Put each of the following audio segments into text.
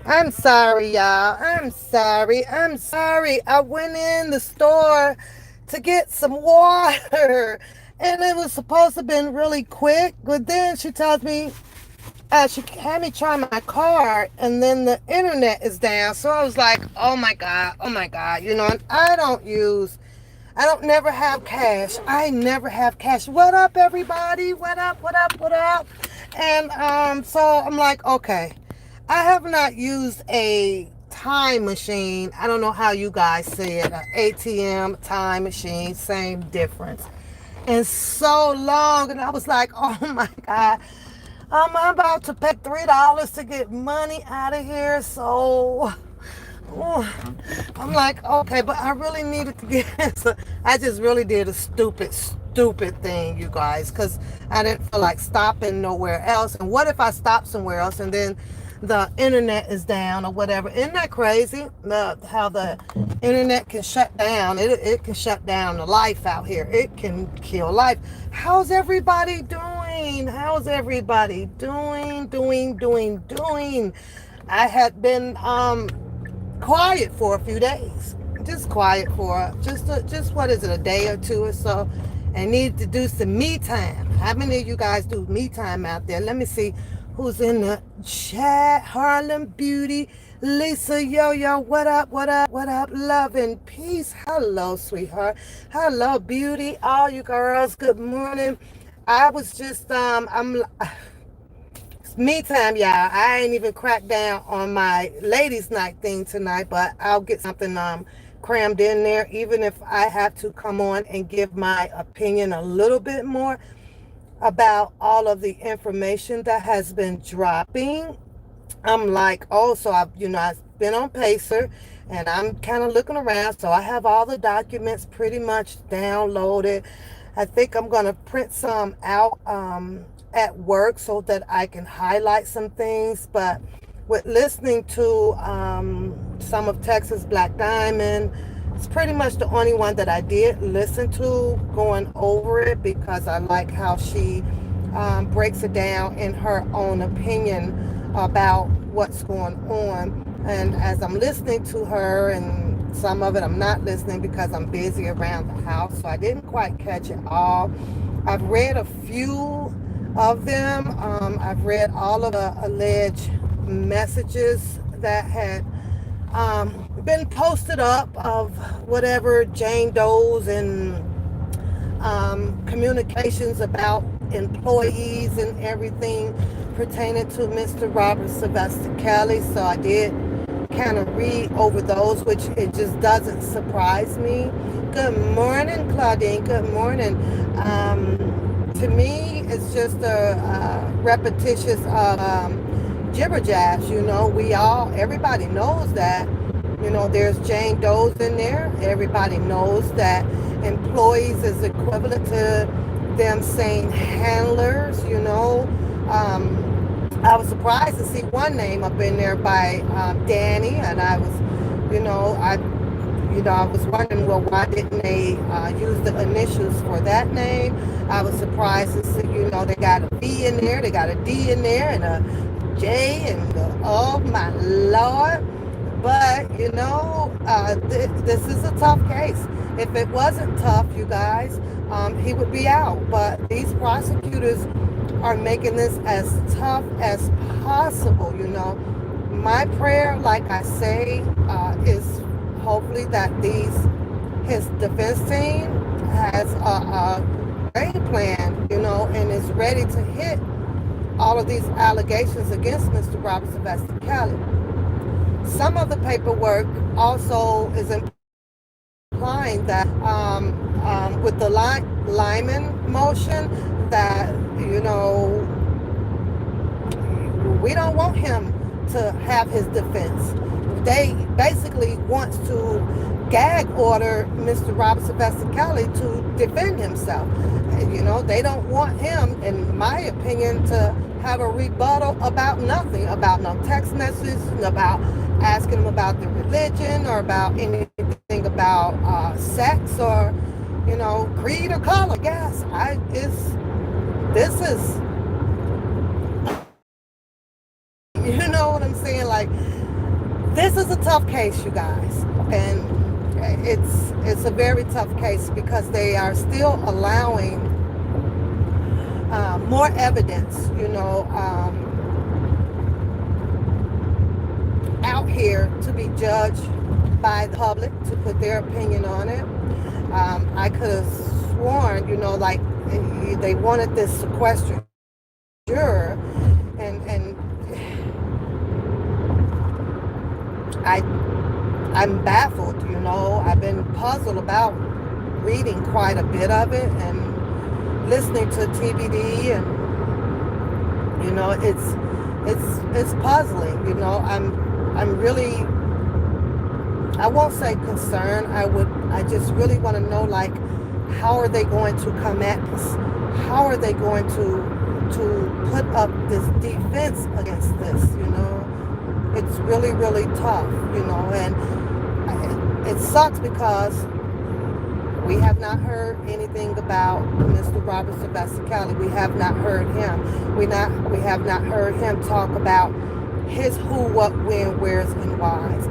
I'm sorry, y'all. I'm sorry. I'm sorry. I went in the store to get some water. And it was supposed to have been really quick. But then she tells me she had me try my card. And then the internet is down. So I was like, oh my God. Oh my God. You know, and I don't never have cash. I never have cash. What up, everybody? What up? What up? What up? And so I'm like, okay. I have not used a time machine. I don't know how you guys say it. An ATM time machine, same difference. And so long, and I was like, oh my God, I'm about to pay $3 to get money out of here. So ooh, I'm like, okay, but I really needed to get. So I just really did a stupid thing, you guys, because I didn't feel like stopping nowhere else. And what if I stop somewhere else and then the internet is down or whatever? Isn't that crazy? How the internet can shut down. It can shut down the life out here. It can kill life. How's everybody doing? How's everybody doing? I had been quiet for a few days. Just quiet for just what is it, a day or two or so, and need to do some me time. How many of you guys do me time out there? Let me see who's in the chat. Harlem Beauty, Lisa Yo Yo, what up, what up? Love and peace. Hello, sweetheart. Hello, beauty. All you girls, good morning. I was just I'm me time, y'all. I ain't even cracked down on my ladies' night thing tonight, but I'll get something crammed in there, even if I have to come on and give my opinion a little bit more about all of the information that has been dropping. I'm like, oh, so I've been on Pacer and I'm kind of looking around. So I have all the documents pretty much downloaded. I think I'm going to print some out at work so that I can highlight some things. But with listening to some of Texas Black Diamond, it's pretty much the only one that I did listen to, going over it, because I like how she breaks it down in her own opinion about what's going on. And as I'm listening to her, and some of it I'm not listening because I'm busy around the house, so I didn't quite catch it all. I've read a few of them. I've read all of the alleged messages that had been posted up of whatever Jane Doe's and communications about employees and everything pertaining to Mr. Robert Sylvester Kelly. So I did kind of read over those, which it just doesn't surprise me. Good morning, Claudine. Good morning. To me, it's just a repetitious jibber jabs. Everybody knows that. There's Jane Doe's in there. Everybody knows that employees is equivalent to them saying handlers. I was surprised to see one name up in there by Danny, and I was, I was wondering, well, why didn't they use the initials for that name? I was surprised to see, they got a V in there, they got a D in there, and a J, and oh my Lord. But, this is a tough case. If it wasn't tough, you guys, he would be out. But these prosecutors are making this as tough as possible. My prayer, like I say, is hopefully that his defense team has a game plan, and is ready to hit all of these allegations against Mr. Robert Sylvester Kelly. Some of the paperwork also is implying that with the Lyman motion, that we don't want him to have his defense. They basically wants to gag order Mr. Robert Sylvester Kelly to defend himself. They don't want him, in my opinion, to have a rebuttal about nothing, about no text messages, about asking him about the religion or about anything about sex or, creed or color. Yes, this is, you know what I'm saying? Like, this is a tough case, you guys. And it's a very tough case because they are still allowing more evidence, out here to be judged by the public to put their opinion on it. I could have sworn, like they wanted this sequestered juror, and I I'm baffled, you know. I've been puzzled about reading quite a bit of it and listening to TBD, and it's puzzling, you know. I'm really, I won't say concerned. I just really want to know, like, how are they going to come at this? How are they going to put up this defense against this, you know? It's really, really tough, you know, and it sucks because we have not heard anything about Mr. Robert Sylvester Kelly. We have not heard him. We have not heard him talk about his who, what, when, where's, and whys.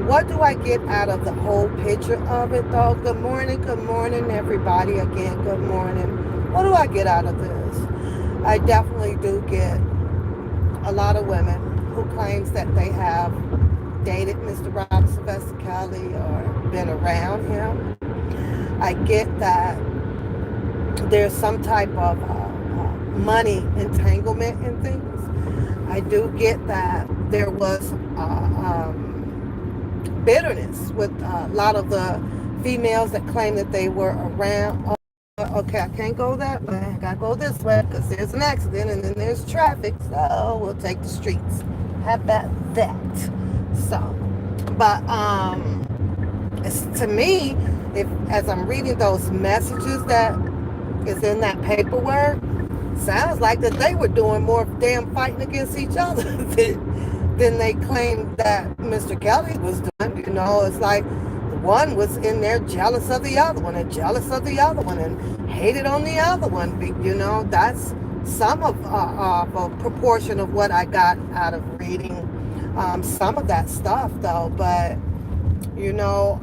What do I get out of the whole picture of it, though? Good morning, everybody. Again, good morning. What do I get out of this? I definitely do get a lot of women who claims that they have dated Mr. Robert Sylvester Kelly or been around him. I get that there's some type of money entanglement in things. I do get that there was bitterness with a lot of the females that claim that they were around. Okay, I can't go that way. I gotta go this way because there's an accident and then there's traffic. So we'll take the streets. How about that? So, but it's, to me, if as I'm reading those messages that is in that paperwork, sounds like that they were doing more damn fighting against each other than they claimed that Mr. Kelly was doing. You know, it's like one was in there jealous of the other one and jealous of the other one and hated on the other one. You know, that's some of a proportion of what I got out of reading some of that stuff, though. But you know,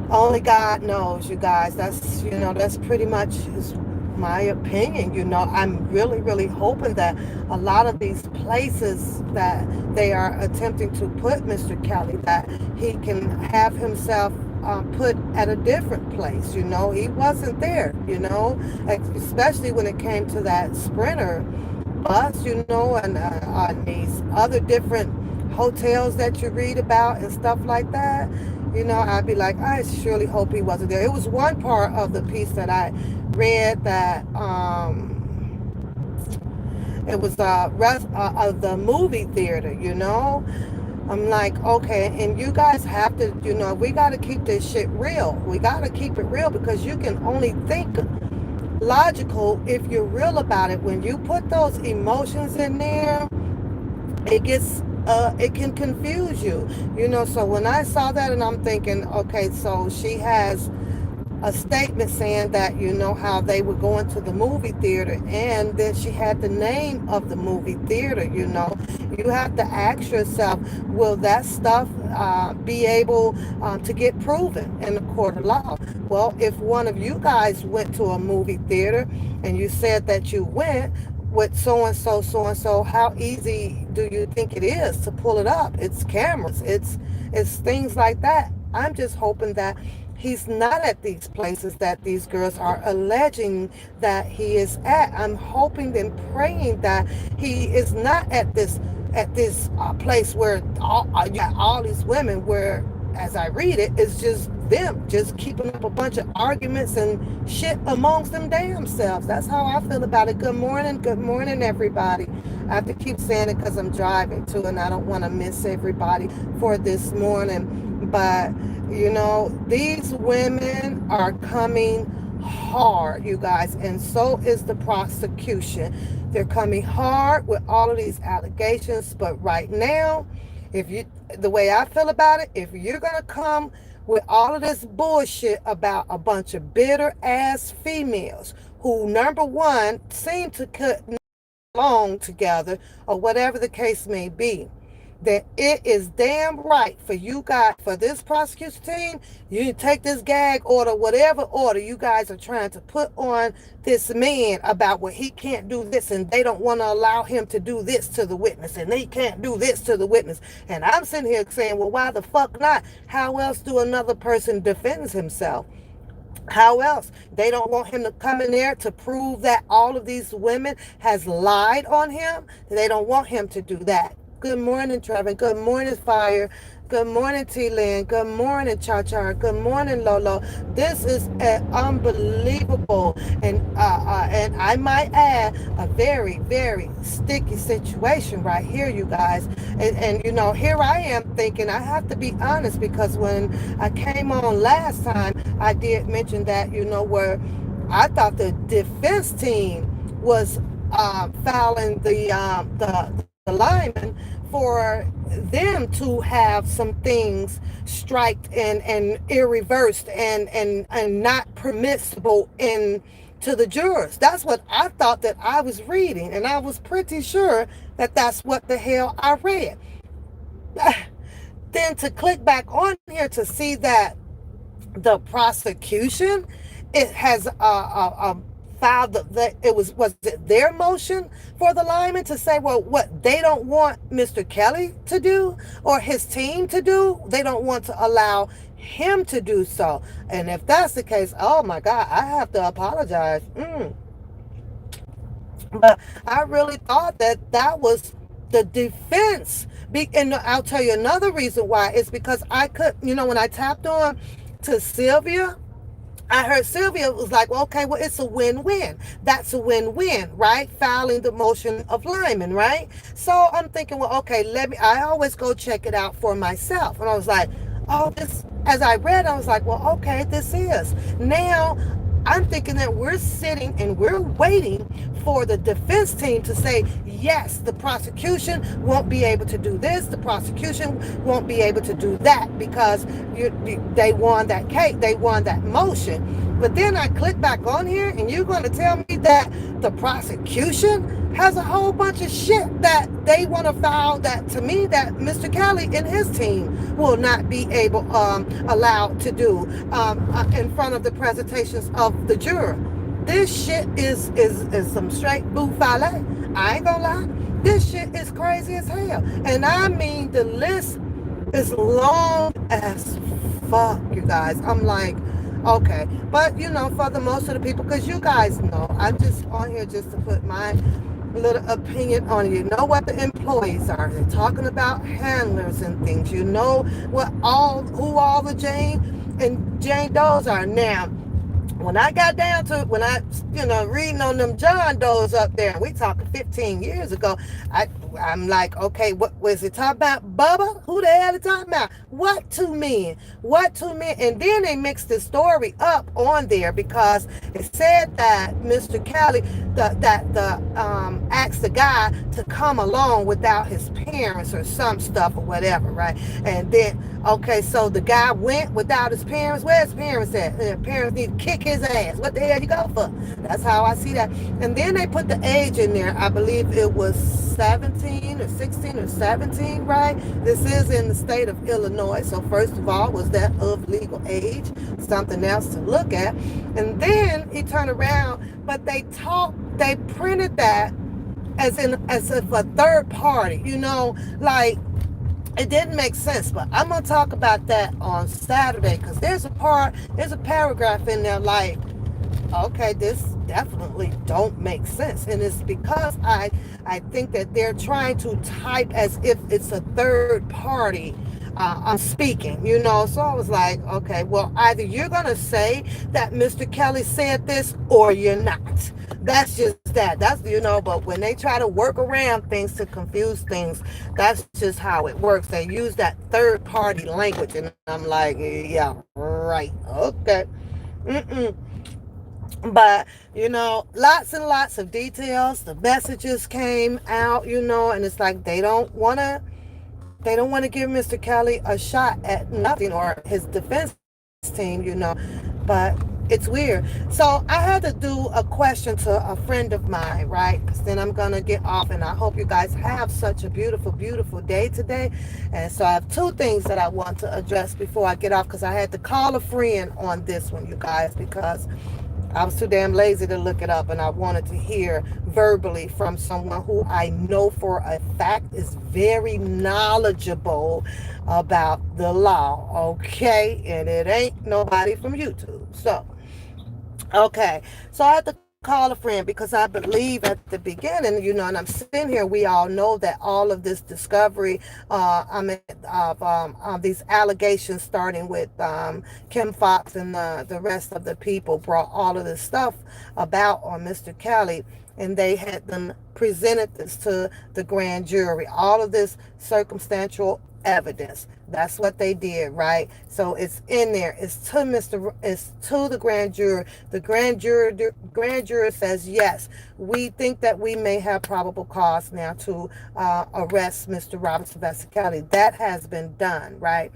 only God knows, you guys. That's, you know, that's pretty much is my opinion. You know, I'm really, really hoping that a lot of these places that they are attempting to put Mr. Kelly, that he can have himself put at a different place. You know, he wasn't there, you know, especially when it came to that Sprinter bus, you know, and on these other different hotels that you read about and stuff like that. You know, I'd be like, I surely hope he wasn't there. It was one part of the piece that I read that it was of the movie theater, you know. I'm like, okay, and you guys have to, you know, we got to keep this shit real. We got to keep it real because you can only think logical if you're real about it. When you put those emotions in there, it gets it can confuse you, you know. So when I saw that and I'm thinking, okay, so she has a statement saying that, you know, how they were going to the movie theater, and then she had the name of the movie theater, you know. You have to ask yourself, will that stuff be able to get proven in the court of law? Well, if one of you guys went to a movie theater and you said that you went with so and so, how easy do you think it is to pull it up? It's cameras, it's things like that. I'm just hoping that he's not at these places that these girls are alleging that he is at. I'm hoping and praying that he is not at this place where you got all these women, where, as I read it, it's just them just keeping up a bunch of arguments and shit amongst them damn selves. That's how I feel about it. Good morning, everybody. I have to keep saying it because I'm driving too, and I don't want to miss everybody for this morning. But you know, these women are coming hard, you guys, and so is the prosecution. They're coming hard with all of these allegations, but right now, if you, the way I feel about it, if you're gonna come with all of this bullshit about a bunch of bitter ass females who, number one, seem to cut along together, or whatever the case may be, that it is damn right for you guys, for this prosecution team, you take this gag order, whatever order you guys are trying to put on this man about what he can't do this, and they don't want to allow him to do this to the witness, and they can't do this to the witness. And I'm sitting here saying, well, why the fuck not? How else do another person defend himself? How else? They don't want him to come in there to prove that all of these women has lied on him. They don't want him to do that. Good morning, Trevor. Good morning, Fire. Good morning, T Lynn. Good morning, Cha Cha. Good morning, Lolo. This is an unbelievable and I might add a very, very sticky situation right here, you guys. And here I am thinking I have to be honest because when I came on last time, I did mention that where I thought the defense team was fouling the lineman for them to have some things striked and irreversed and not permissible in to the jurors. That's what I thought that I was reading, and I was pretty sure that that's what the hell I read. Then to click back on here to see that the prosecution it has filed that it was it their motion for the lineman to say, well, what they don't want Mr. Kelly to do or his team to do, they don't want to allow him to do so. And if that's the case, oh my God, I have to apologize. But I really thought that that was the defense. And I'll tell you another reason why. It's because I could, when I tapped on to Sylvia, I heard Sylvia was like, well, okay, well, it's a win-win. That's a win-win, right? Filing the motion of Lyman, right? So I'm thinking, well, okay, I always go check it out for myself. And I was like, oh, as I read, I was like, well, okay, this is. Now, I'm thinking that we're sitting and we're waiting for the defense team to say, yes, the prosecution won't be able to do this, the prosecution won't be able to do that because they won that case, they won that motion. But then I click back on here and you're going to tell me that the prosecution has a whole bunch of shit that they want to file that to me that Mr. Kelly and his team will not be able allowed to do in front of the presentations of the juror. This shit is some straight buffale. I ain't gonna lie. This shit is crazy as hell. And I mean the list is long as fuck, you guys. I'm like, okay. But for the most of the people, because you guys know, I'm just on here just to put my little opinion on it. You know what the employees are. They're talking about handlers and things. You know who all the Jane Does are now. When I got down to it, when I, reading on them John Does up there, we talking 15 years ago, I'm like, okay, what was it talking about? Bubba? Who the hell is talking about? What two men? What two men? And then they mixed the story up on there because it said that Mr. Kelly, asked the guy to come along without his parents or some stuff or whatever, right? And then, okay, so the guy went without his parents. Where's his parents at? His parents need to kick his ass. What the hell you go for? That's how I see that. And then they put the age in there. I believe it was 17 or 16 or 17, right? This is in the state of Illinois. So first of all, was that of legal age? Something else to look at. And then he turned around, but they printed that as if a third party, like it didn't make sense. But I'm gonna talk about that on Saturday because there's a paragraph in there like, okay, this definitely don't make sense. And it's because I think that they're trying to type as if it's a third party I'm speaking, So I was like, okay, well, either you're going to say that Mr. Kelly said this or you're not. That's just that. But when they try to work around things to confuse things, that's just how it works. They use that third party language. And I'm like, yeah, right. Okay. Mm-mm. But lots and lots of details. The messages came out, and it's like they don't want to give Mr. Kelly a shot at nothing or his defense team, but it's weird. So I had to do a question to a friend of mine, right? Because then I'm going to get off, and I hope you guys have such a beautiful, beautiful day today. And so I have two things that I want to address before I get off because I had to call a friend on this one, you guys, because I was too damn lazy to look it up, and I wanted to hear verbally from someone who I know for a fact is very knowledgeable about the law, okay? And it ain't nobody from YouTube. So, okay. So I had to call call a friend because I believe at the beginning, and I'm sitting here, we all know that all of this discovery, of these allegations, starting with Kim Fox and the rest of the people, brought all of this stuff about on Mr. Kelly, and they had them presented this to the grand jury, all of this circumstantial evidence. That's what they did, right? So it's in there. It's to the grand jury. The grand jury says yes. We think that we may have probable cause now to arrest Mr. Kelly. That has been done, right?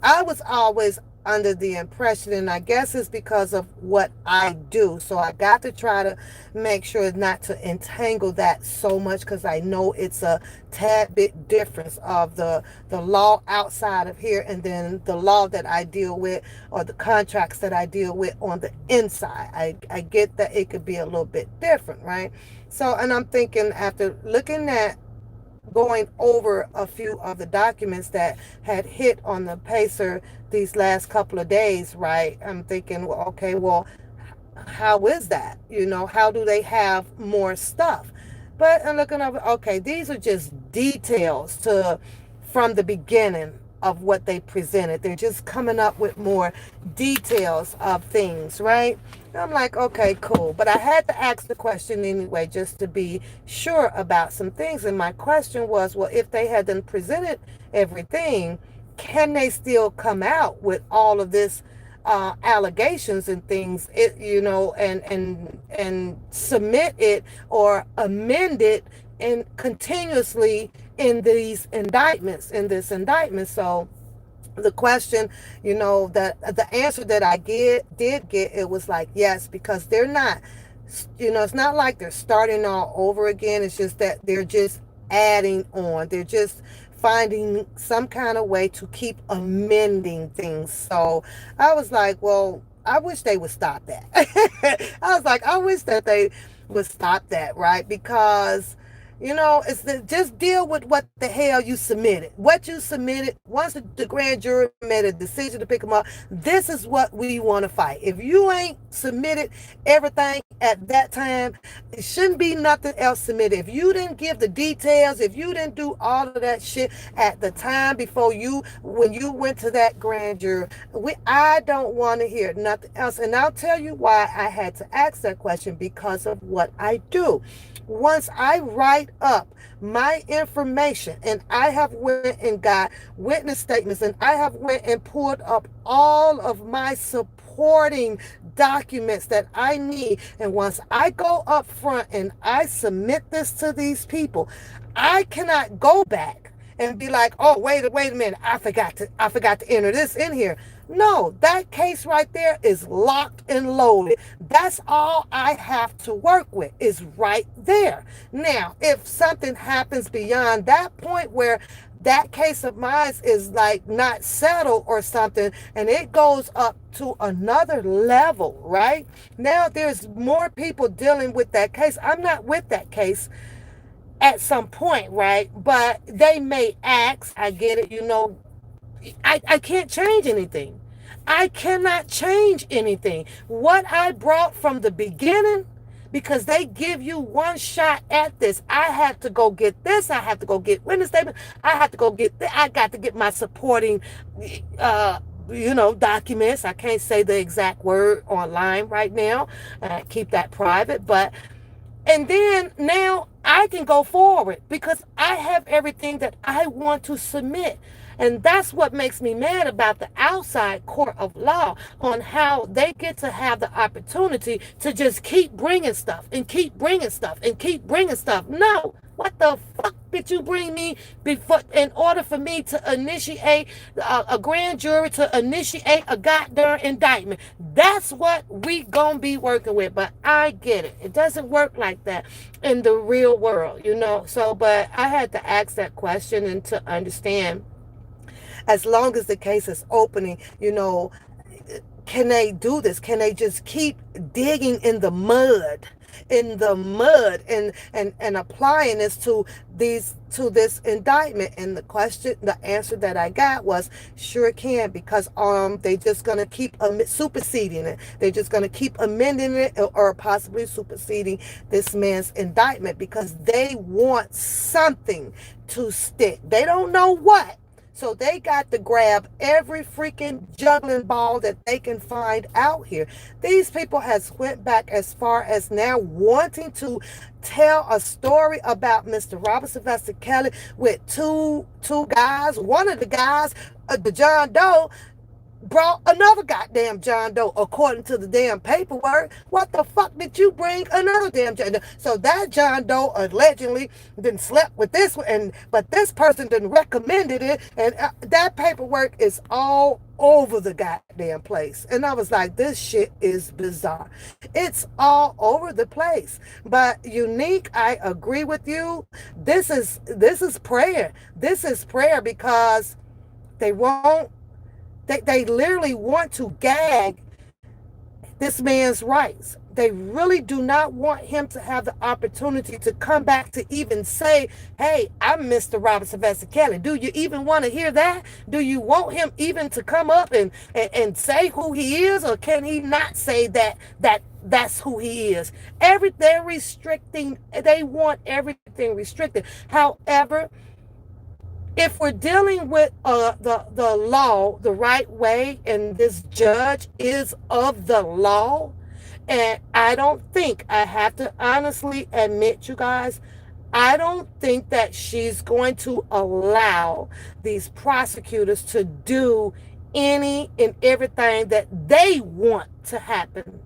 I was always under the impression, and I guess it's because of what I do. So I got to try to make sure not to entangle that so much, because I know it's a tad bit difference of the law outside of here and then the law that I deal with, or the contracts that I deal with on the inside. I get that it could be a little bit different, right? So, and I'm thinking, after looking at going over a few of the documents that had hit on the Pacer these last couple of days, right? I'm thinking, well, okay, well, how is that? How do they have more stuff? But I'm looking over, okay, these are just details from the beginning of what they presented. They're just coming up with more details of things, right? And I'm like, okay, cool. But I had to ask the question anyway, just to be sure about some things. And my question was, well, if they hadn't presented everything, can they still come out with all of this allegations and things, and submit it or amend it and continuously in this indictment? So the question, that the answer that I did get, it was like, yes, because they're not, it's not like they're starting all over again. It's just that they're just adding on. They're just finding some kind of way to keep amending things. So I was like, well, I wish they would stop that. I was like, I wish that they would stop that, right? Because just deal with what the hell you submitted. What you submitted, once the grand jury made a decision to pick them up, this is what we want to fight. If you ain't submitted everything at that time, it shouldn't be nothing else submitted. If you didn't give the details, if you didn't do all of that shit at the time before when you went to that grand jury, I don't want to hear nothing else. And I'll tell you why I had to ask that question, because of what I do. Once I write up my information, and I have went and got witness statements, and I have went and pulled up all of my supporting documents that I need, and once I go up front and I submit this to these people, I cannot go back and be like, oh, wait a minute, I forgot to enter this in here. No, that case right there is locked and loaded. That's all I have to work with, is right there. Now, if something happens beyond that point, where that case of mine is like not settled or something, and it goes up to another level, right? Now there's more people dealing with that case. I'm not with that case at some point, right? But they may ask, I get it, I can't change anything. I cannot change anything. What I brought from the beginning, because they give you one shot at this. I had to go get this. I have to go get witness statement. I have to go get this. I got to get my supporting, documents. I can't say the exact word online right now. Keep that private. And then now I can go forward because I have everything that I want to submit. And that's what makes me mad about the outside court of law, on how they get to have the opportunity to just keep bringing stuff and keep bringing stuff and keep bringing stuff. No, what the fuck did you bring me before, in order for me to initiate a grand jury, to initiate a goddamn indictment? That's what we gonna be working with. But I get it. It doesn't work like that in the real world, So, but I had to ask that question and to understand, as long as the case is opening, can they do this? Can they just keep digging in the mud in the mud and applying this to this indictment. And the answer that I got was sure can, because they just gonna keep superseding it. They're just gonna keep amending it, or possibly superseding this man's indictment, because they want something to stick. They don't know what. So they got to grab every freaking juggling ball that they can find out here. These people has went back as far as now wanting to tell a story about Mr. Robert Sylvester Kelly with two guys. One of the guys, the John Doe, brought another goddamn John Doe according to the damn paperwork. What the fuck did you bring another damn John Doe? So that John Doe allegedly then slept with this one, but this person didn't recommended it, and that paperwork is all over the goddamn place. And I was like, this shit is bizarre. It's all over the place. But Unique, I agree with you. This is prayer. This is prayer, because they won't they literally want to gag this man's rights. They really do not want him to have the opportunity to come back to even say, hey, I'm Mr. Robert Sylvester Kelly. Do you even want to hear that? Do you want him even to come up and say who he is? Or can he not say that's who he is? They're restricting. They want everything restricted. However, if we're dealing with the law the right way, and this judge is of the law, and I don't think, I have to honestly admit, you guys, I don't think that she's going to allow these prosecutors to do any and everything that they want to happen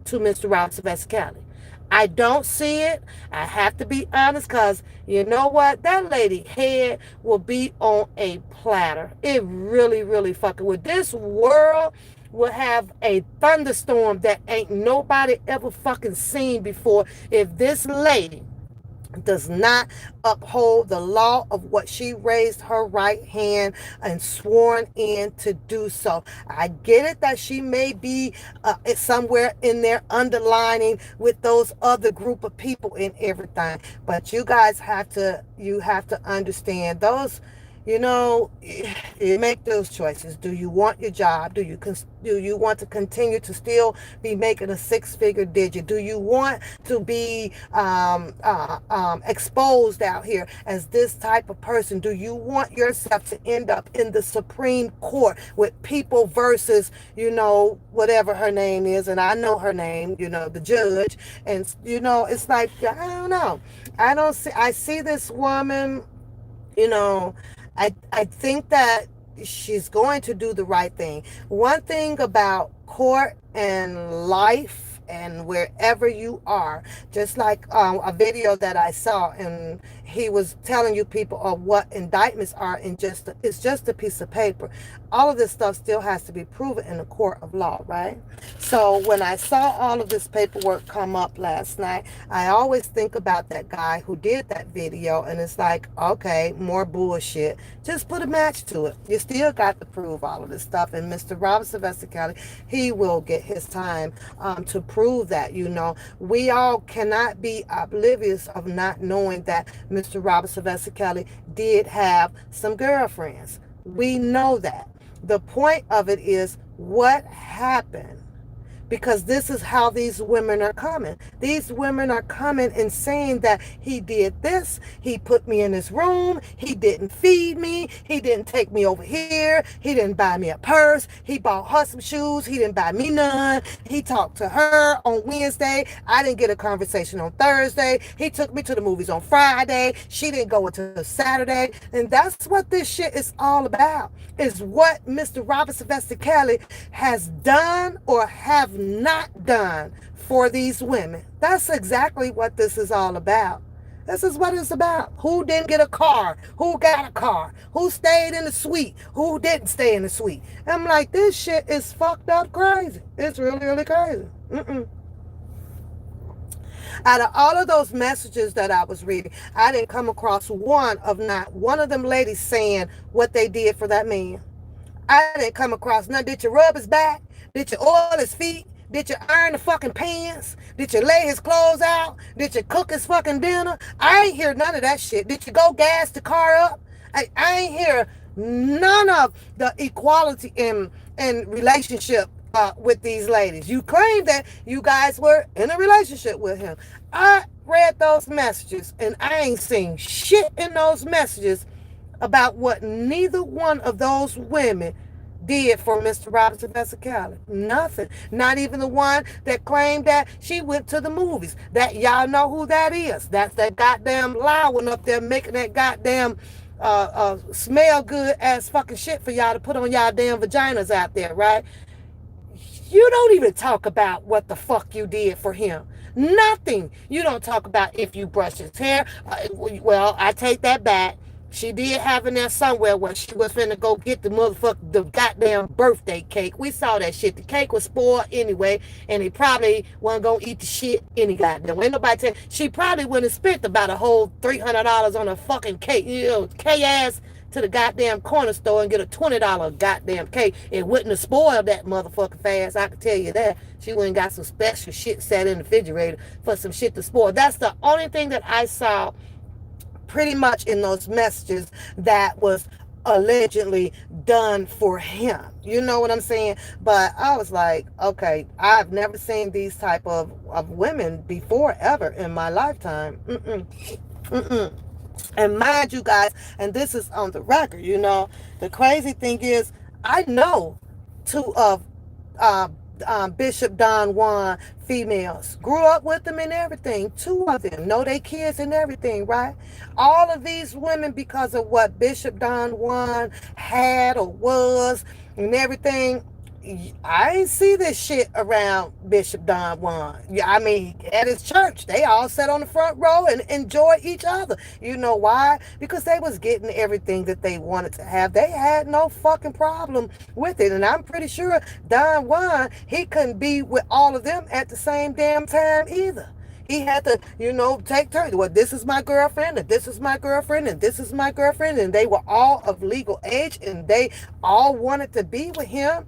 to Mr. Robert Sylvester Kelly. I don't see it. I have to be honest, because you know what? That lady head will be on a platter. It really, really fucking would. This world will have a thunderstorm that ain't nobody ever fucking seen before if this lady does not uphold the law of what she raised her right hand and sworn in to do so. I get it that she may be somewhere in there underlining with those other group of people and everything, but you guys have to understand those. You make those choices. Do you want your job? Do you want to continue to still be making a six-figure digit? Do you want to be exposed out here as this type of person? Do you want yourself to end up in the Supreme Court with people versus, whatever her name is, and I know her name, the judge, and it's like, I don't know. I see this woman, I think that she's going to do the right thing. One thing about court and life and wherever you are, just like a video that I saw, and he was telling you people of what indictments are, and it's just a piece of paper. All of this stuff still has to be proven in the court of law, right? So when I saw all of this paperwork come up last night, I always think about that guy who did that video, and it's like, okay, more bullshit. Just put a match to it. You still got to prove all of this stuff, and Mr. Robert Sylvester Kelly, he will get his time to prove that. We all cannot be oblivious of not knowing that Mr. Robert Sylvester Kelly did have some girlfriends. We know that. The point of it is what happened, because this is how these women are coming. These women are coming and saying that he did this, he put me in his room, he didn't feed me, he didn't take me over here, he didn't buy me a purse, he bought her some shoes, he didn't buy me none, he talked to her on Wednesday, I didn't get a conversation on Thursday, he took me to the movies on Friday, she didn't go until Saturday. And that's what this shit is all about, is what Mr. Robert Sylvester Kelly has done or have not done for these women. That's exactly what this is all about. This is what it's about. Who didn't get a car? Who got a car? Who stayed in the suite? Who didn't stay in the suite? I'm like, this shit is fucked up crazy. It's really, really crazy. Out of all of those messages that I was reading, I didn't come across not one of them ladies saying what they did for that man. I didn't come across none. Did you rub his back? Did you oil his feet? Did you iron the fucking pants? Did you lay his clothes out? Did you cook his fucking dinner? I ain't hear none of that shit. Did you go gas the car up? I ain't hear none of the equality in relationship with these ladies. You claim that you guys were in a relationship with him. I read those messages and I ain't seen shit in those messages about what neither one of those women did for Mr. Kelly. Nothing. Not even the one that claimed that she went to the movies. That y'all know who that is. That's that goddamn loud one up there making that goddamn smell good ass fucking shit for y'all to put on y'all damn vaginas out there, right? You don't even talk about what the fuck you did for him. Nothing. You don't talk about if you brushed his hair. Well, I take that back. She did have in there somewhere where she was finna go get the goddamn birthday cake. We saw that shit. The cake was spoiled anyway, and he probably wasn't gonna eat the shit any goddamn. Ain't nobody tell. She probably wouldn't have spent about a whole $300 on a fucking cake. You know, K ass to the goddamn corner store and get a $20 goddamn cake. It wouldn't have spoiled that motherfucker fast. I can tell you that. She went and got some special shit set in the refrigerator for some shit to spoil. That's the only thing that I saw pretty much in those messages that was allegedly done for him. You know what I'm saying? But I was like, okay, I've never seen these type of women before ever in my lifetime. Mm-mm. And mind you guys, and this is on the record, the crazy thing is, I know two of uh, Bishop Don Juan females. Grew up with them and everything. Two of them know their kids and everything, right? All of these women, because of what Bishop Don Juan had or was and everything, I ain't see this shit around Bishop Don Juan. Yeah, I mean, at his church, they all sat on the front row and enjoyed each other. You know why? Because they was getting everything that they wanted to have. They had no fucking problem with it. And I'm pretty sure Don Juan, he couldn't be with all of them at the same damn time either. He had to, take turns. Well, this is my girlfriend, and this is my girlfriend, and this is my girlfriend. And they were all of legal age, and they all wanted to be with him.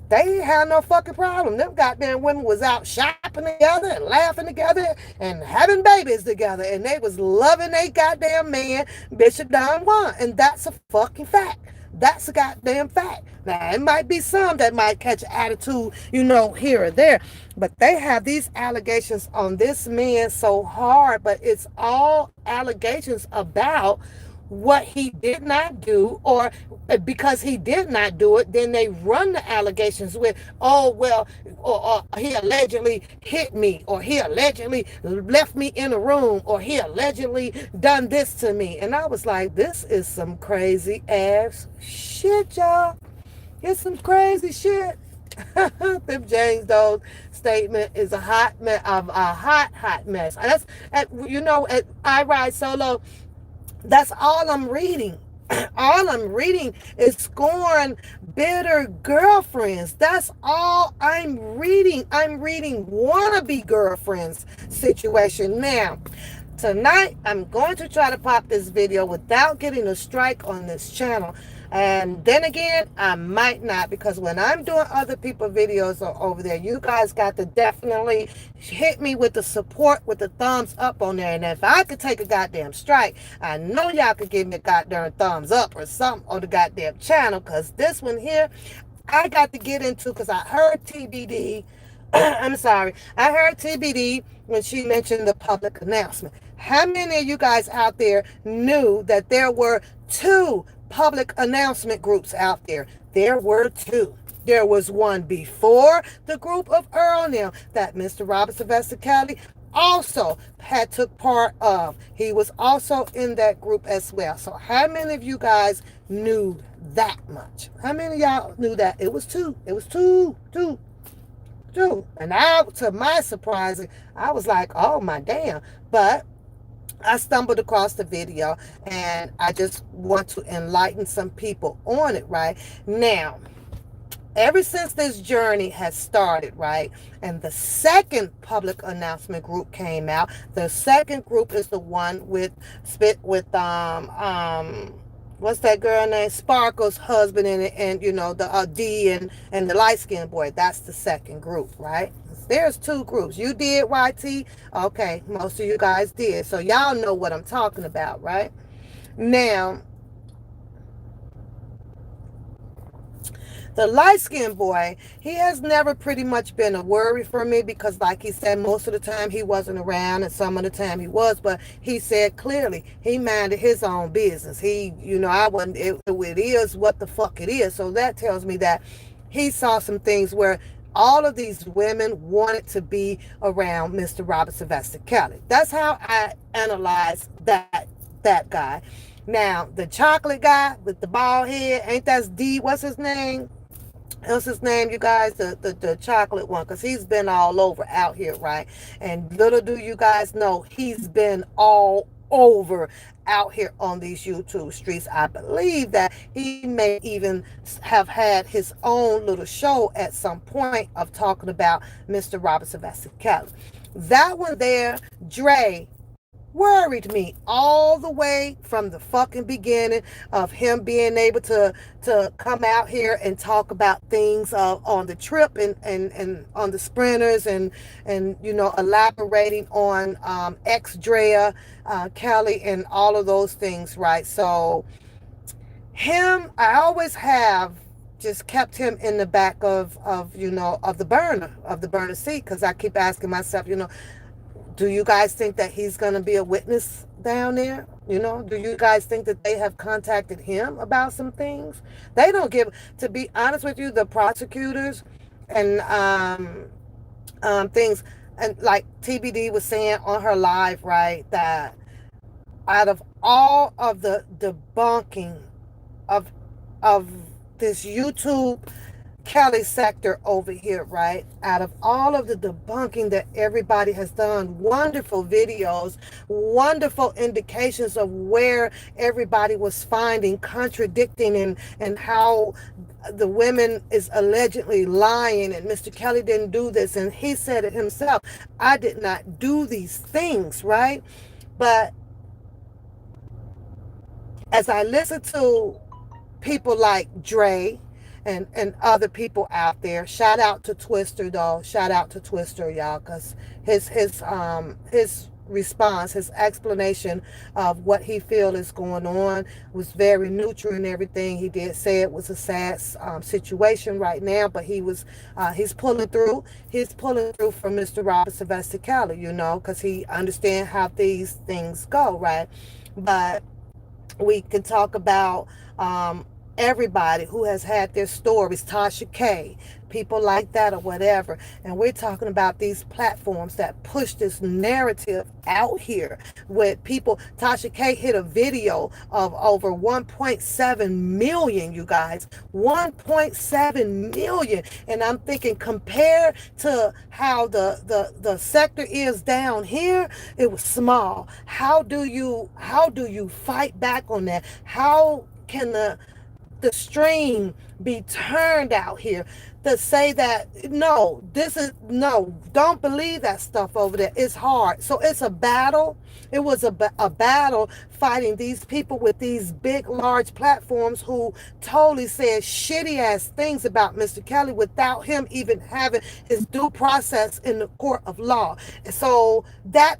They ain't had no fucking problem. Them goddamn women was out shopping together and laughing together and having babies together. And they was loving they goddamn man, Bishop Don Juan. And that's a fucking fact. That's a goddamn fact. Now, it might be some that might catch attitude, here or there. But they have these allegations on this man so hard. But it's all allegations about what he did not do, or because he did not do it, then they run the allegations with, oh, well, or he allegedly hit me, or he allegedly left me in a room, or he allegedly done this to me. And I was like, this is some crazy ass shit, y'all. It's some crazy shit. Them James Doe's statement is a hot mess, hot mess. That's, at I Ride Solo, that's all I'm reading. All I'm reading is scorn bitter girlfriends. That's all I'm reading. I'm reading wannabe girlfriends situation. Now, tonight, I'm going to try to pop this video without getting a strike on this channel. And then again, I might not, because when I'm doing other people's videos over there, you guys got to definitely hit me with the support, with the thumbs up on there. And if I could take a goddamn strike, I know y'all could give me a goddamn thumbs up or something on the goddamn channel, because this one here, I got to get into, because I heard TBD. I'm sorry. I heard TBD when she mentioned the public announcement. How many of you guys out there knew that there were two public announcement groups out there? There were two. There was one before the group of Earl now that Mr. Kelly also had took part of. He was also in that group as well. So how many of you guys knew that much? How many of y'all knew that? It was two. It was two. And to my surprise, I was like, oh my damn. But I stumbled across the video, and I just want to enlighten some people on it, right? Now, ever since this journey has started, right, and the second public announcement group came out, the second group is the one with what's that girl named Sparkle's husband, and you know the D and the light skinned boy. That's the second group, right? There's two groups. You did YT, okay? Most of you guys did, so y'all know what I'm talking about, right? Now, the light skinned boy, he has never pretty much been a worry for me because, like he said, most of the time he wasn't around and some of the time he was. But he said clearly he minded his own business. He, you know, I wasn't, it is what the fuck it is. So that tells me that he saw some things where all of these women wanted to be around Mr. Robert Sylvester Kelly. That's how I analyze that guy. Now, the chocolate guy with the bald head, ain't that D? What's his name? What's his name, you guys? The chocolate one, because he's been all over out here, right? And little do you guys know, he's been all over out here on these YouTube streets. I believe that he may even have had his own little show at some point of talking about Mr. Robert Sylvester Kelly. That one there, Dre, worried me all the way from the fucking beginning of him being able to come out here and talk about things on the trip and on the sprinters and you know elaborating on ex Drea Kelly and all of those things, right? So him, I always have just kept him in the back of you know of the burner seat, because I keep asking myself, you know, do you guys think that he's going to be a witness down there? You know, do you guys think that they have contacted him about some things? They don't give, to be honest with you, the prosecutors and things, and like TBD was saying on her live, right, that out of all of the debunking of of this YouTube Kelly sector over here, right? Out of all of the debunking that everybody has done, wonderful videos, wonderful indications of where everybody was finding, contradicting, and how the women is allegedly lying, and Mr. Kelly didn't do this, and he said it himself. I did not do these things, right? But as I listen to people like Dre and other people out there. Shout out to Twister though. Shout out to Twister, y'all, because his response, his explanation of what he feel is going on was very neutral and everything. He did say it was a sad situation right now, but he's pulling through. He's pulling through for Mr. Robert Sylvester Kelly, you know, because he understands how these things go, right? But we can talk about everybody who has had their stories, Tasha K, people like that or whatever. And we're talking about these platforms that push this narrative out here with people. Tasha K hit a video of over 1.7 million, you guys. 1.7 million. And I'm thinking, compared to how the sector is down here, it was small. How do you fight back on that? How can the stream be turned out here to say that no, this is no, don't believe that stuff over there? It's hard. So it's a battle. It was a battle fighting these people with these big large platforms who totally said shitty ass things about Mr. Kelly without him even having his due process in the court of law. And so that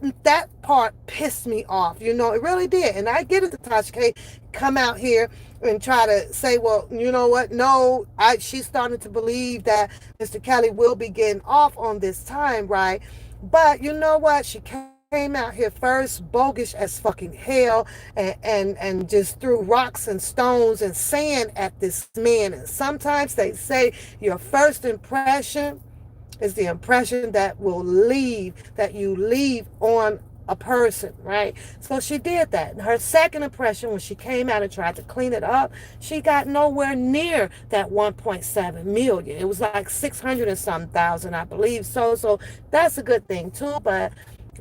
part pissed me off, you know, it really did. And I get it, to Tasha K come out here and try to say, well, you know what? No, she's starting to believe that Mr. Kelly will be getting off on this time, right? But you know what? She came out here first, bogus as fucking hell, and just threw rocks and stones and sand at this man. And sometimes they say your first impression is the impression that you leave on a person, right? So she did that. And her second impression, when she came out and tried to clean it up, she got nowhere near that 1.7 million. It was like 600 and some thousand, I believe. So that's a good thing too. But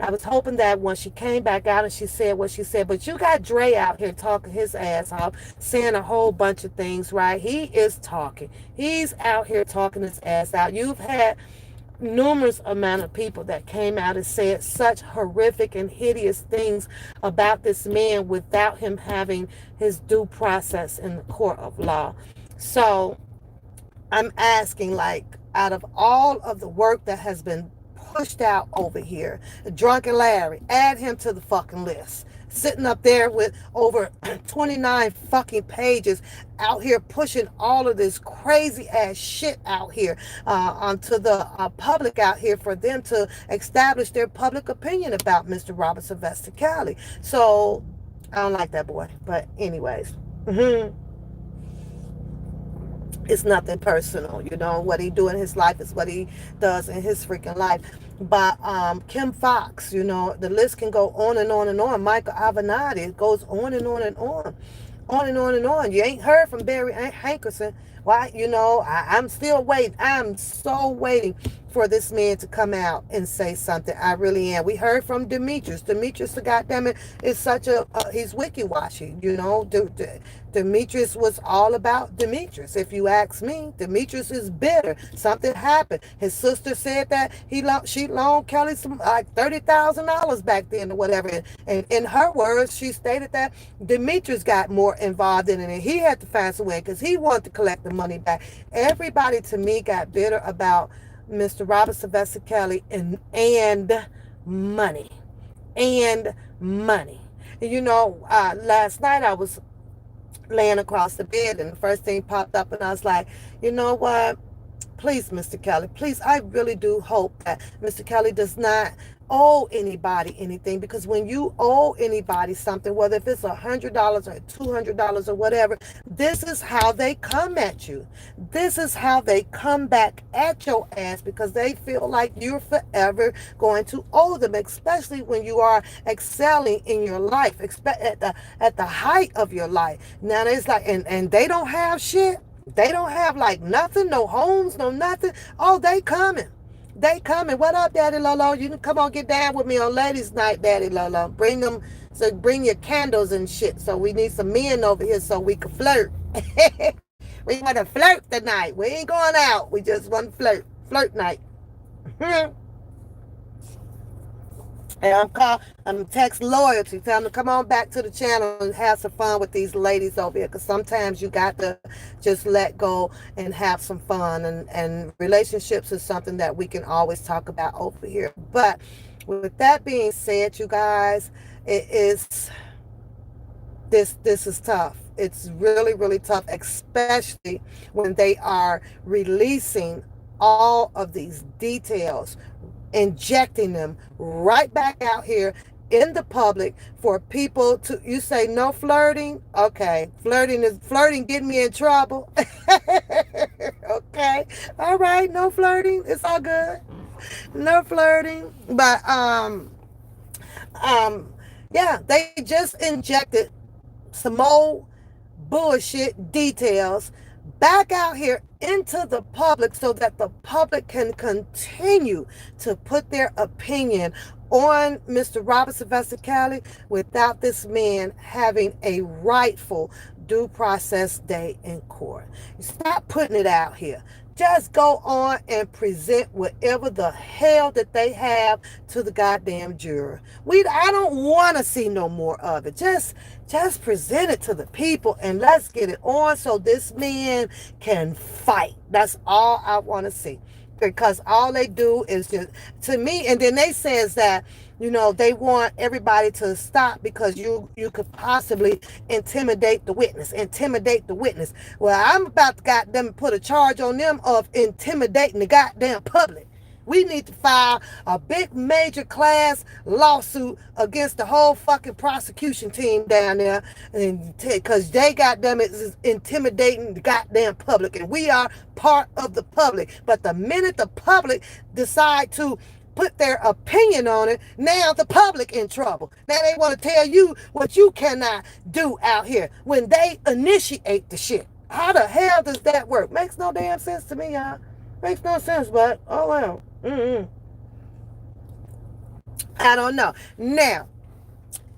I was hoping that when she came back out and she said what she said, but you got Dre out here talking his ass off, saying a whole bunch of things, right? He is talking. He's out here talking his ass out. You've had numerous amount of people that came out and said such horrific and hideous things about this man without him having his due process in the court of law. So I'm asking, like, out of all of the work that has been pushed out over here, Drunken Larry, add him to the fucking list. Sitting up there with over 29 fucking pages out here pushing all of this crazy ass shit out here onto the public out here for them to establish their public opinion about Mr. Robert Sylvester Kelly. So I don't like that boy. But anyways. It's nothing personal, you know. What he do in his life is what he does in his freaking life. But Kim Fox, you know, the list can go on and on and on. Michael Avenatti, it goes on and on and on, on and on and on. You ain't heard from Barry Hankerson. Why? You know, I'm still waiting. I'm so waiting for this man to come out and say something. I really am. We heard from Demetrius. Demetrius, goddamn it, is such a he's wiki-washy. You know, Demetrius was all about Demetrius. If you ask me, Demetrius is bitter. Something happened. His sister said that she loaned Kelly some like $30,000 back then or whatever. And in her words, she stated that Demetrius got more involved in it, and he had to find some way because he wanted to collect the money back. Everybody to me got bitter about Mr. Robert Sylvester Kelly and money. And money. And you know, last night I was laying across the bed and the first thing popped up and I was like, you know what? Please, Mr. Kelly, please, I really do hope that Mr. Kelly does not owe anybody anything, because when you owe anybody something, whether if it's $100 or $200 or whatever, this is how they come at you. This is how they come back at your ass, because they feel like you're forever going to owe them, especially when you are excelling in your life, at the height of your life. Now it's like, and they don't have shit. They don't have like nothing, no homes, no nothing. Oh, they coming. They coming. What up, Daddy Lolo? You can come on, get down with me on ladies' night, Daddy Lolo. Bring them, so bring your candles and shit. So we need some men over here so we can flirt. We want to flirt tonight. We ain't going out. We just want to flirt. Flirt night. And I'm text loyalty. Tell them to come on back to the channel and have some fun with these ladies over here. Because sometimes you got to just let go and have some fun. And relationships is something that we can always talk about over here. But with that being said, you guys, it is this is tough. It's really, really tough, especially when they are releasing all of these details, injecting them right back out here in the public for people to, you say no flirting. Okay, flirting getting me in trouble. Okay, all right, no flirting, it's all good, no flirting. But yeah, they just injected some more bullshit details back out here into the public so that the public can continue to put their opinion on Mr. Robert Sylvester Kelly without this man having a rightful due process day in court. Stop putting it out here. Just go on and present whatever the hell that they have to the goddamn juror. I don't want to see no more of it. Just present it to the people and let's get it on so this man can fight. That's all I want to see. Because all they do is just, to me, and then they says that, you know, they want everybody to stop because you could possibly intimidate the witness. Well, I'm about to goddamn put a charge on them of intimidating the goddamn public. We need to file a big major class lawsuit against the whole fucking prosecution team down there, and because they goddamn it is intimidating the goddamn public, and we are part of the public. But the minute the public decide to put their opinion on it, now the public in trouble. Now they want to tell you what you cannot do out here when they initiate the shit. How the hell does that work? Makes no damn sense to me, y'all. Makes no sense, but oh well. I don't know. Now,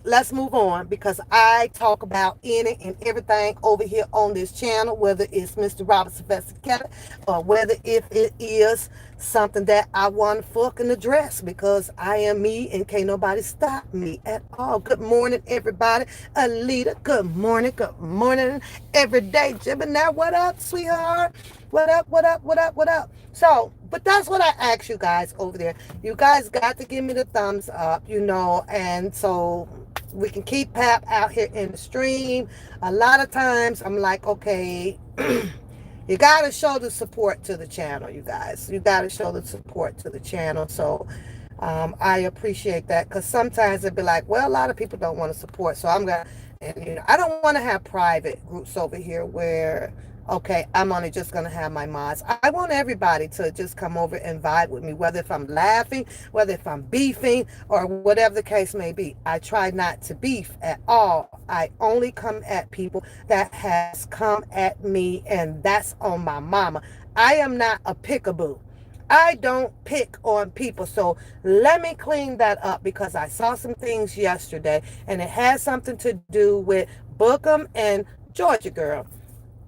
let's move on because I talk about any and everything over here on this channel, whether it's Mr. Robert Sylvester Kelly or whether if it is something that I want to fucking address because I am me and can't nobody stop me at all. Good morning, everybody. Alita, good morning, everyday Gemini. What up, sweetheart? What up, what up, what up, what up? So, but that's what I asked you guys over there. You guys got to give me the thumbs up, and so we can keep Pap out here in the stream. A lot of times I'm like, okay, you got to show the support to the channel, you guys. You got to show the support to the channel. So I appreciate that because sometimes it'd be like, well, a lot of people don't want to support. So I'm going to, and I don't want to have private groups over here where, okay, I'm only just going to have my mods. I want everybody to just come over and vibe with me, whether if I'm laughing, whether if I'm beefing, or whatever the case may be. I try not to beef at all. I only come at people that has come at me, and that's on my mama. I am not a pickaboo. I don't pick on people. So let me clean that up because I saw some things yesterday and it has something to do with Bookham and Georgia Girl.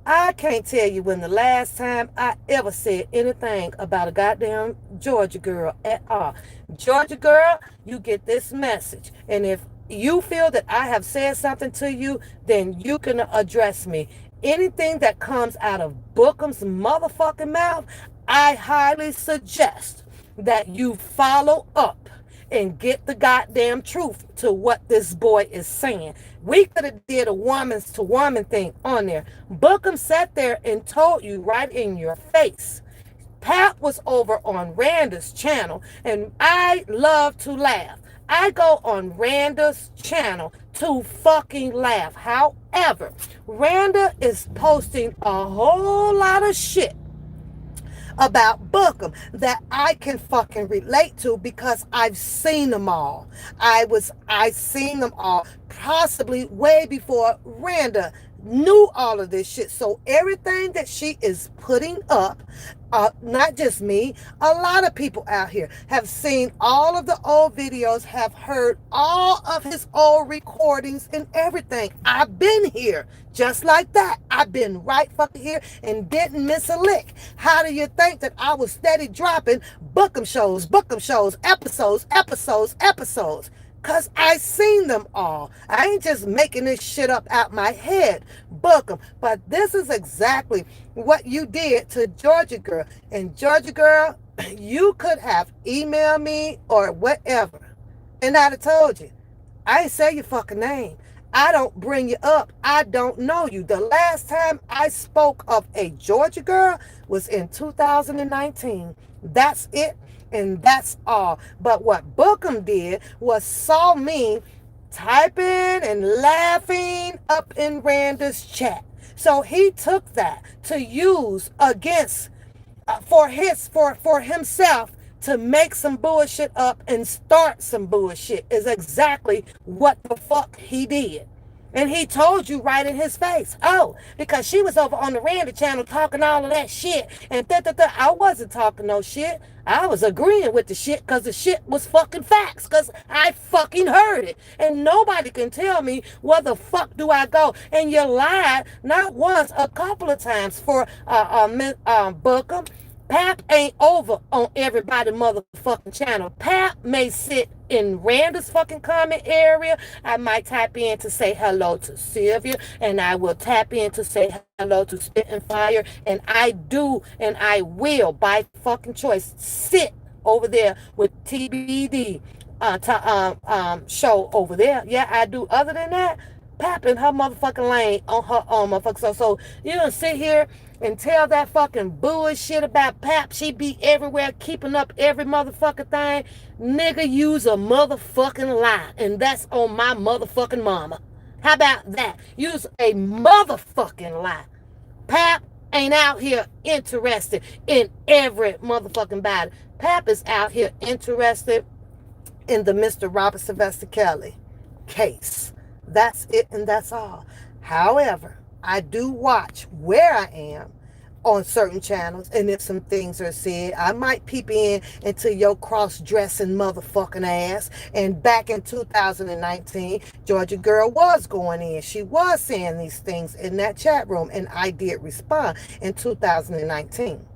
I can't tell you when the last time I ever said anything about a goddamn Georgia girl at all. Georgia girl, you get this message. And if you feel that I have said something to you, then you can address me. Anything that comes out of Bookham's motherfucking mouth, I highly suggest that you follow up and get the goddamn truth to what this boy is saying. We could have did a woman's to woman thing on there. Bookham sat there and told you right in your face. Pat was over on Randa's channel, and I love to laugh. I go on Randa's channel to fucking laugh. However, Randa is posting a whole lot of shit about Bookham that I can fucking relate to because I've seen them all. I seen them all possibly way before Randa knew all of this shit. So everything that she is putting up, not just me, a lot of people out here have seen all of the old videos, have heard all of his old recordings and everything. I've been here just like that. I've been right fucking here and didn't miss a lick. How do you think that I was steady dropping Bookham shows, episodes? Because I seen them all. I ain't just making this shit up out my head. Book them. But this is exactly what you did to Georgia Girl. And Georgia Girl, you could have emailed me or whatever. And I'd have told you. I ain't say your fucking name. I don't bring you up. I don't know you. The last time I spoke of a Georgia Girl was in 2019. That's it. And that's all. But what Bookham did was saw me typing and laughing up in Randa's chat. So he took that to use against for himself to make some bullshit up and start some bullshit is exactly what the fuck he did. And he told you right in his face. Oh, because she was over on the Randy channel talking all of that shit. And I wasn't talking no shit. I was agreeing with the shit because the shit was fucking facts. Because I fucking heard it. And nobody can tell me where the fuck do I go. And you lied not once, a couple of times for Bookham. Pap ain't over on everybody motherfucking channel. Pap may sit in Randa's fucking comment area. I might tap in to say hello to Sylvia, and I will tap in to say hello to Spit and Fire, and I do and I will by fucking choice sit over there with TBD show over there. Yeah, I do. Other than that, Pap in her motherfucking lane on her own motherfucker. So you don't sit here and tell that fucking bullshit about Pap. She be everywhere keeping up every motherfucking thing. Nigga, use a motherfucking lie. And that's on my motherfucking mama. How about that? Use a motherfucking lie. Pap ain't out here interested in every motherfucking body. Pap is out here interested in the Mr. Robert Sylvester Kelly case. That's it and that's all. However, I do watch where I am on certain channels, and if some things are said, I might peep in into your cross-dressing motherfucking ass. And back in 2019, Georgia Girl was going in. She was saying these things in that chat room, and I did respond in 2019.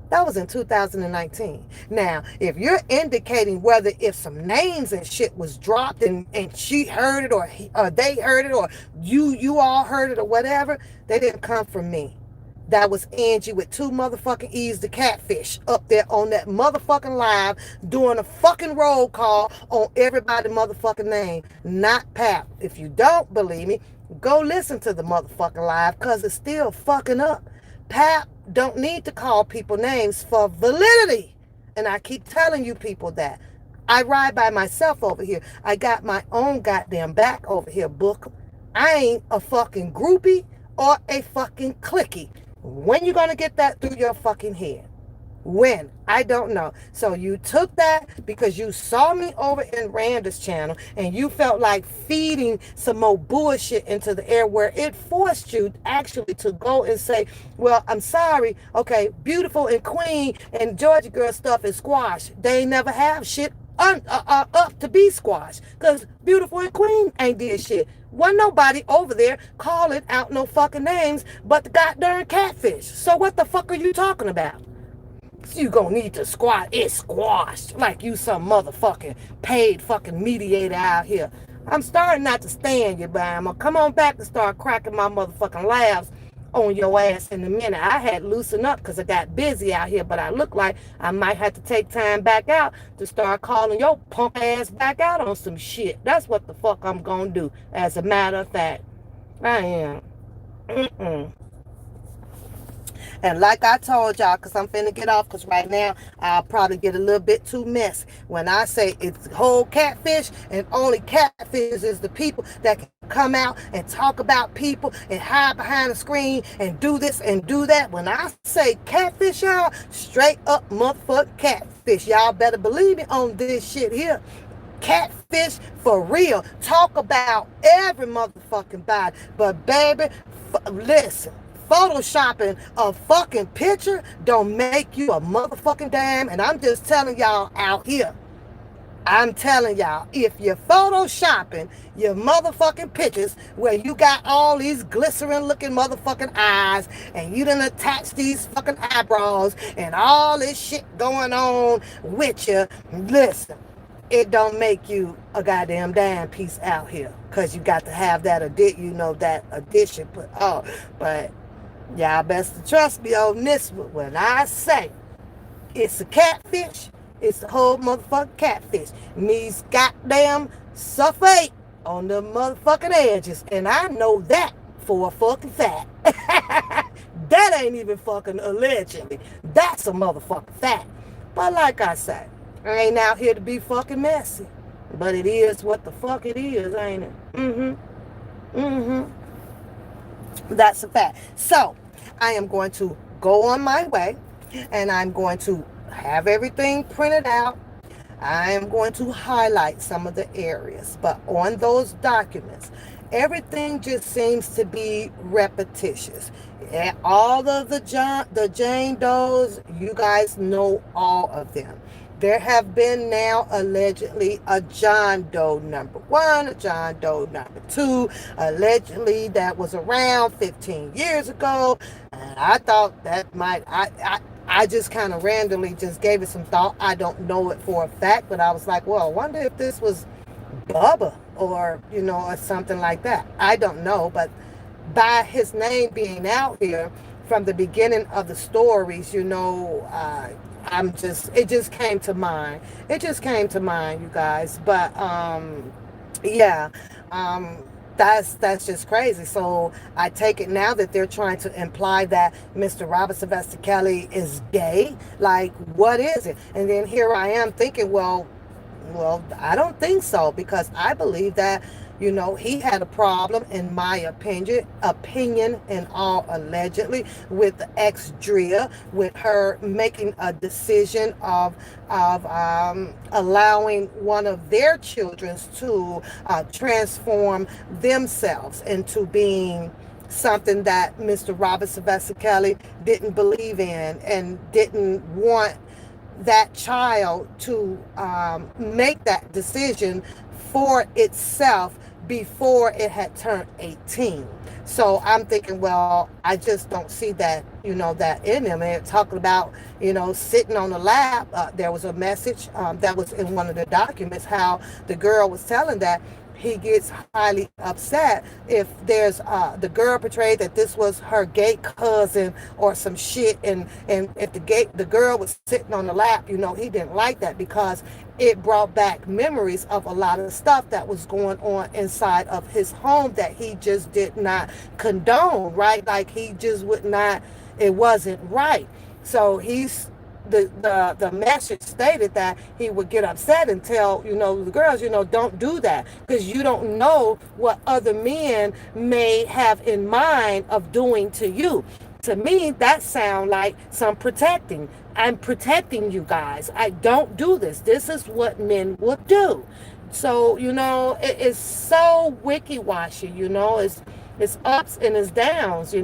That was in 2019. Now, if you're indicating whether if some names and shit was dropped and she heard it or they heard it or you all heard it or whatever, they didn't come from me. That was Angie with two motherfucking E's, the catfish, up there on that motherfucking live doing a fucking roll call on everybody motherfucking name, not Pap. If you don't believe me, go listen to the motherfucking live because it's still fucking up. Pap don't need to call people names for validity. And I keep telling you people that. I ride by myself over here. I got my own goddamn back over here, book. I ain't a fucking groupie or a fucking clicky. When you gonna get that through your fucking head? When? I don't know. So you took that because you saw me over in Randa's channel and you felt like feeding some more bullshit into the air where it forced you actually to go and say, well, I'm sorry. Okay, Beautiful and Queen and Georgia Girl stuff is squashed. They ain't never have shit up to be squashed because Beautiful and Queen ain't did shit. Wasn't nobody over there calling out no fucking names but the goddamn catfish. So what the fuck are you talking about? You gonna need to squat it squashed like you some motherfucking paid fucking mediator out here. I'm starting not to stand you, but I'm gonna come on back and start cracking my motherfucking laughs on your ass in a minute. I had loosened up because I got busy out here, but I look like I might have to take time back out to start calling your punk ass back out on some shit. That's what the fuck I'm gonna do, as a matter of fact. I am. Mm-mm. And like I told y'all, because I'm finna get off, because right now I'll probably get a little bit too messy. When I say it's whole catfish, and only catfish is the people that can come out and talk about people and hide behind the screen and do this and do that. When I say catfish, y'all, straight up motherfucking catfish. Y'all better believe me on this shit here. Catfish for real. Talk about every motherfucking body. But baby, listen. Photoshopping a fucking picture don't make you a motherfucking dime. And I'm just telling y'all out here. I'm telling y'all, if you're photoshopping your motherfucking pictures where you got all these glycerin looking motherfucking eyes and you done attach these fucking eyebrows and all this shit going on with you, listen, it don't make you a goddamn damn piece out here. Cause you got to have that that addition put on. But y'all best to trust me on this one. When I say it's a catfish, it's a whole motherfucking catfish. Needs goddamn sulfate on the motherfucking edges. And I know that for a fucking fact. That ain't even fucking allegedly. That's a motherfucking fact. But like I said, I ain't out here to be fucking messy. But it is what the fuck it is, ain't it? Mm-hmm. Mm-hmm. That's a fact. So, I am going to go on my way and I'm going to have everything printed out. I am going to highlight some of the areas, but on those documents, everything just seems to be repetitious. All of the Jane Does, you guys know all of them. There have been now allegedly a John Doe number 1, a John Doe number 2, allegedly that was around 15 years ago. And I thought that I just kind of randomly just gave it some thought. I don't know it for a fact, but I was like, well, I wonder if this was Bubba or, or something like that. I don't know, but by his name being out here from the beginning of the stories, it just came to mind. It just came to mind, you guys. But yeah, that's just crazy. So I take it now that they're trying to imply that Mr. Kelly is gay. Like, what is it? And then here I am thinking, well, I don't think so, because I believe that, he had a problem, in my opinion, and all allegedly, with the ex-Drea, with her making a decision of allowing one of their children to transform themselves into being something that Mr. Robert Sylvester Kelly didn't believe in and didn't want that child to make that decision for itself before it had turned 18. So I'm thinking, well, I just don't see that, that in them. And talking about, sitting on the lap, there was a message that was in one of the documents how the girl was telling that he gets highly upset if there's the girl portrayed that this was her gay cousin or some shit, and if the girl was sitting on the lap, he didn't like that because it brought back memories of a lot of stuff that was going on inside of his home that he just did not condone, right? Like he just would not, it wasn't right. So the message stated that he would get upset and tell the girls, don't do that because you don't know what other men may have in mind of doing to you. To me, that sound like some protecting. I'm protecting you guys. I don't do this. This is what men would do. So it is so wiki-washy. It's ups and it's downs. I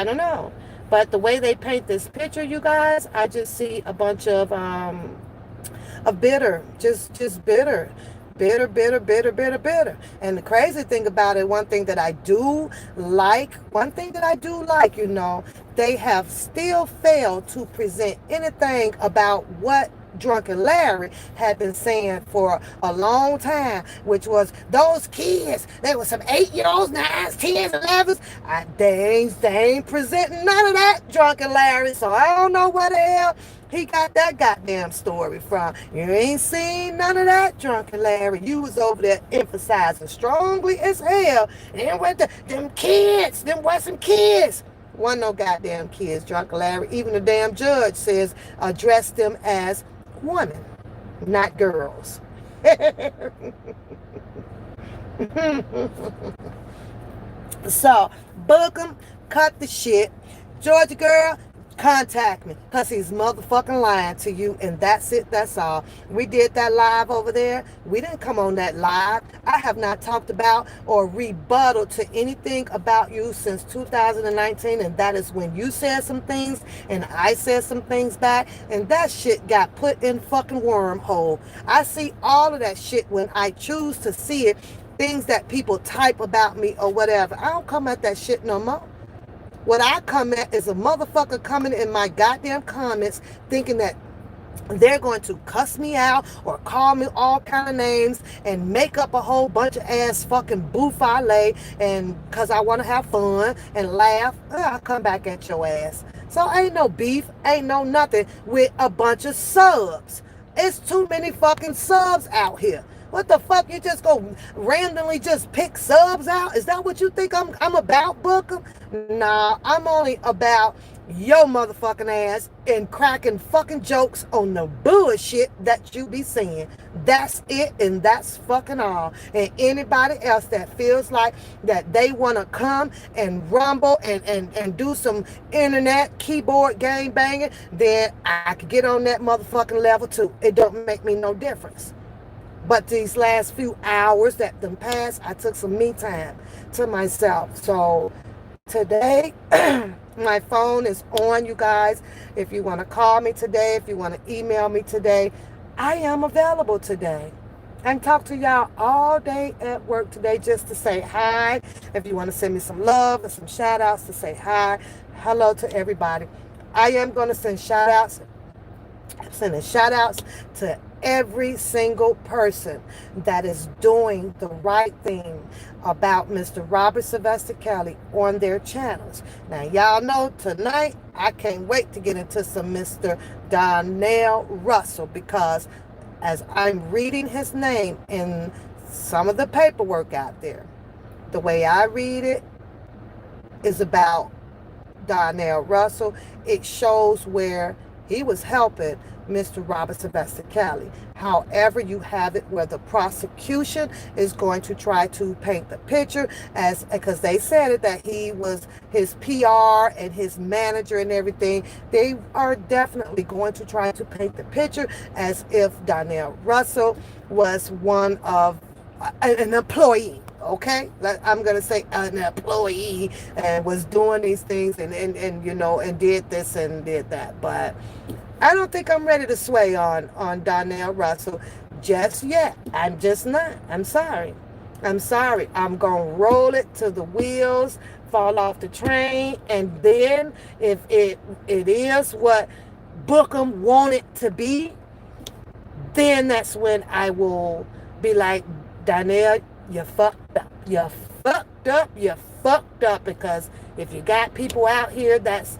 don't know. But the way they paint this picture, you guys, I just see a bunch of bitter, just bitter. Bitter, bitter, bitter, bitter, bitter. And the crazy thing about it, one thing that I do like, they have still failed to present anything about what Drunken Larry had been saying for a long time, which was those kids, they were some 8-year-olds, 9s, 10s, 11s. They ain't presenting none of that, Drunken Larry. So I don't know where the hell he got that goddamn story from. You ain't seen none of that, Drunken Larry. You was over there emphasizing strongly as hell. And with them kids, them was some kids. Wasn't no goddamn kids, Drunken Larry. Even the damn judge says address them as women, not girls. So, book him, cut the shit. Georgia girl, contact me because he's motherfucking lying to you, and that's it. That's all. We did that live over there. We didn't come on that live. I have not talked about or rebutted to anything about you since 2019, and that is when you said some things and I said some things back, and that shit got put in fucking wormhole. I see all of that shit when I choose to see it. Things that people type about me or whatever. I don't come at that shit no more. What I come at is a motherfucker coming in my goddamn comments thinking that they're going to cuss me out or call me all kind of names and make up a whole bunch of ass fucking buffale, and because I want to have fun and laugh, I'll come back at your ass. So ain't no beef, ain't no nothing with a bunch of subs. It's too many fucking subs out here. What the fuck? You just go randomly just pick subs out? Is that what you think I'm about, Booker? Nah, I'm only about your motherfucking ass and cracking fucking jokes on the bullshit that you be saying. That's it, and that's fucking all. And anybody else that feels like that they want to come and rumble and do some internet keyboard game banging, then I could get on that motherfucking level too. It don't make me no difference. But these last few hours that done passed, I took some me time to myself. So today, my phone is on, you guys. If you want to call me today, if you want to email me today, I am available today. I can talk to y'all all day at work today just to say hi. If you want to send me some love and some shout outs to say hi, hello to everybody. I am going to send shout outs, sending shout outs to every single person that is doing the right thing about Mr. Robert Sylvester Kelly on their channels. Now, y'all know tonight, I can't wait to get into some Mr. Donnell Russell, because as I'm reading his name in some of the paperwork out there, the way I read it is about Donnell Russell. It shows where he was helping Mr. Robert Sylvester Kelly. However, you have it where the prosecution is going to try to paint the picture as, because they said it, that he was his PR and his manager and everything. They are definitely going to try to paint the picture as if Donnell Russell was one of an employee okay? I'm gonna say an employee and was doing these things and and did this and did that. But I don't think I'm ready to sway on Donnell Russell just yet. I'm just not. I'm sorry. I'm sorry. I'm gonna roll it till the wheels fall off the train, and then if it is what Bookham wanted to be, then that's when I will be like, Donnell, you fucked up. You fucked up. You fucked up, because if you got people out here that's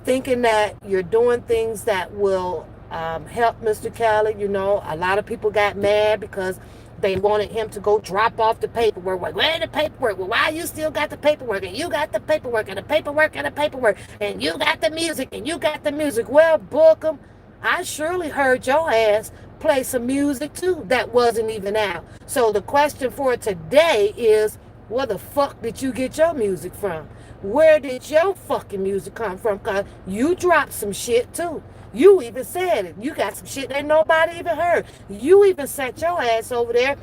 thinking that you're doing things that will help Mr. Kelly. A lot of people got mad because they wanted him to go drop off the paperwork. Like, where the paperwork? Well, why you still got the paperwork? And you got the paperwork and the paperwork and the paperwork. And you got the music and you got the music. Well, Bookham, I surely heard your ass play some music too that wasn't even out. So the question for today is, where the fuck did you get your music from? Where did your fucking music come from? Because you dropped some shit too. You even said it. You got some shit that nobody even heard. You even sat your ass over there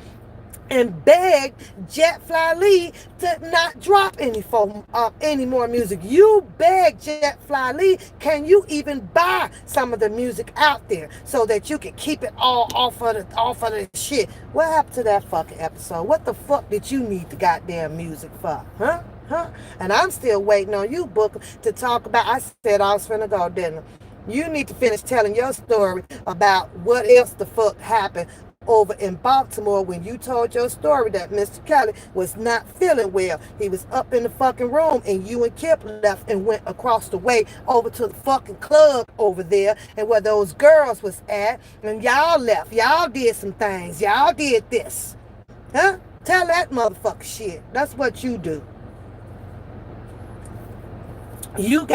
and begged Jet Fly Lee to not drop any more music. You begged Jet Fly Lee, can you even buy some of the music out there so that you can keep it all off of the shit? What happened to that fucking episode? What the fuck did you need the goddamn music for? Huh? And I'm still waiting on you, Booker, to talk about. I said I was finna go, didn't I? You need to finish telling your story about what else the fuck happened over in Baltimore when you told your story that Mr. Kelly was not feeling well. He was up in the fucking room and you and Kip left and went across the way over to the fucking club over there and where those girls was at, and y'all left. Y'all did some things. Y'all did this. Huh? Tell that motherfucker shit. That's what you do. You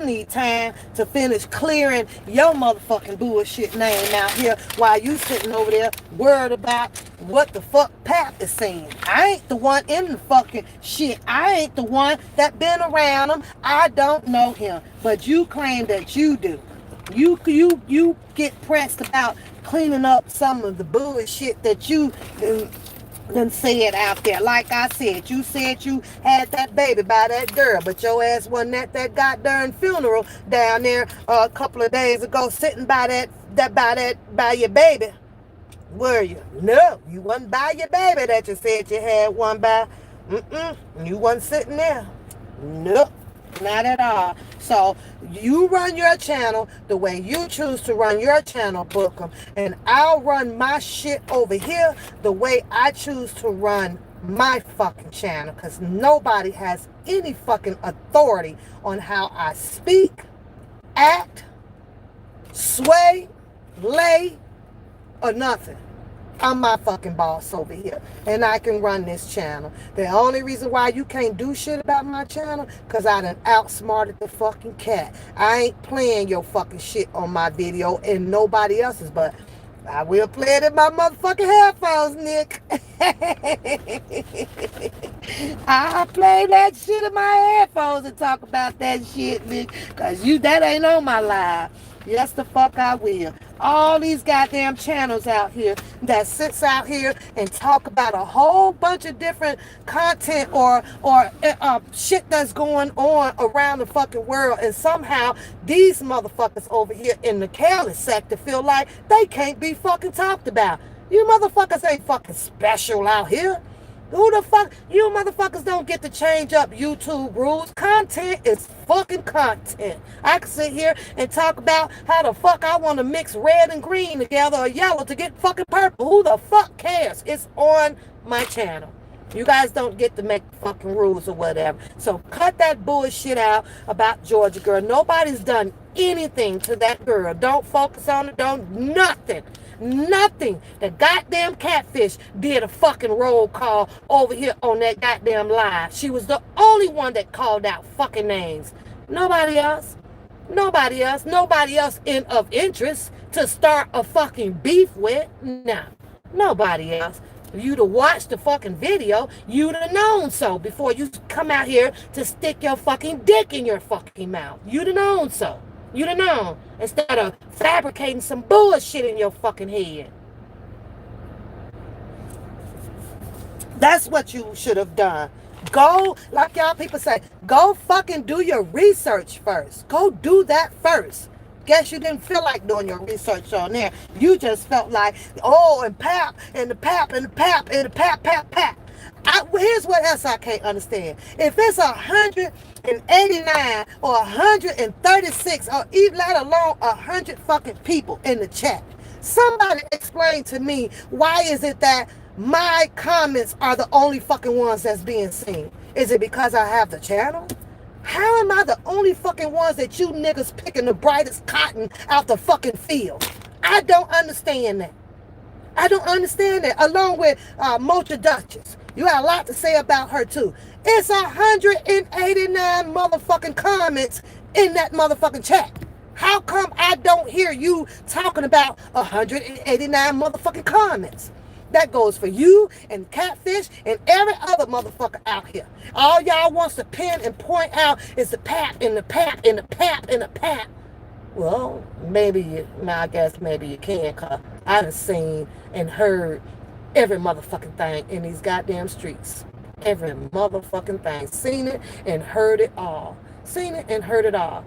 need time to finish clearing your motherfucking bullshit name out here while you sitting over there worried about what the fuck Pap is saying. I ain't the one in the fucking shit. I ain't the one that been around him. I don't know him. But you claim that you do. You get pressed about cleaning up some of the bullshit that you done said out there. Like I said, you said you had that baby by that girl, but your ass wasn't at that goddamn funeral down there a couple of days ago, sitting by by your baby. Were you? No, you wasn't by your baby that you said you had one by. You wasn't sitting there. Nope. Not at all. So you run your channel the way you choose to run your channel, Bookham, and I'll run my shit over here the way I choose to run my fucking channel, because nobody has any fucking authority on how I speak, act, sway, lay, or nothing. I'm my fucking boss over here, and I can run this channel. The only reason why you can't do shit about my channel, because I done outsmarted the fucking cat. I ain't playing your fucking shit on my video and nobody else's, but I will play it in my motherfucking headphones, Nick. I'll play that shit in my headphones and talk about that shit, Nick, because that ain't on my live. Yes, the fuck I will. All these goddamn channels out here that sits out here and talk about a whole bunch of different content or shit that's going on around the fucking world, and somehow these motherfuckers over here in the careless sector feel like they can't be fucking talked about. You motherfuckers ain't fucking special out here. Who the fuck? You motherfuckers don't get to change up YouTube rules. Content is fucking content. I can sit here and talk about how the fuck I want to mix red and green together or yellow to get fucking purple. Who the fuck cares? It's on my channel. You guys don't get to make fucking rules or whatever. So cut that bullshit out about Georgia girl. Nobody's done anything to that girl. Don't focus on it. Don't nothing. Nothing. The goddamn catfish did a fucking roll call over here on that goddamn live. She was the only one that called out fucking names. Nobody else. Nobody else. Nobody else of interest to start a fucking beef with. No. Nobody else. If you'd have watched the fucking video, you'd have known so before you come out here to stick your fucking dick in your fucking mouth. You'd have known so. You'd have known, instead of fabricating some bullshit in your fucking head. That's what you should have done. Go, like y'all people say, go fucking do your research first. Go do that first. Guess you didn't feel like doing your research on there. You just felt like, oh, and pap, and the pap, and the pap, and the pap, pap, pap. Here's what else I can't understand. If it's 189 or 136 or even let alone 100 fucking people in the chat, somebody explain to me why is it that my comments are the only fucking ones that's being seen? Is it because I have the channel? How am I the only fucking ones that you niggas picking the brightest cotton out the fucking field? I don't understand that. I don't understand that. Along with Mocha Duchess. You got a lot to say about her too. It's 189 motherfucking comments in that motherfucking chat. How come I don't hear you talking about 189 motherfucking comments? That goes for you and Catfish and every other motherfucker out here. All y'all wants to pin and point out is the pap and the pap and the pap and the pap. Well, I guess maybe you can, cause I done seen and heard every motherfucking thing in these goddamn streets. Every motherfucking thing. Seen it and heard it all. Seen it and heard it all.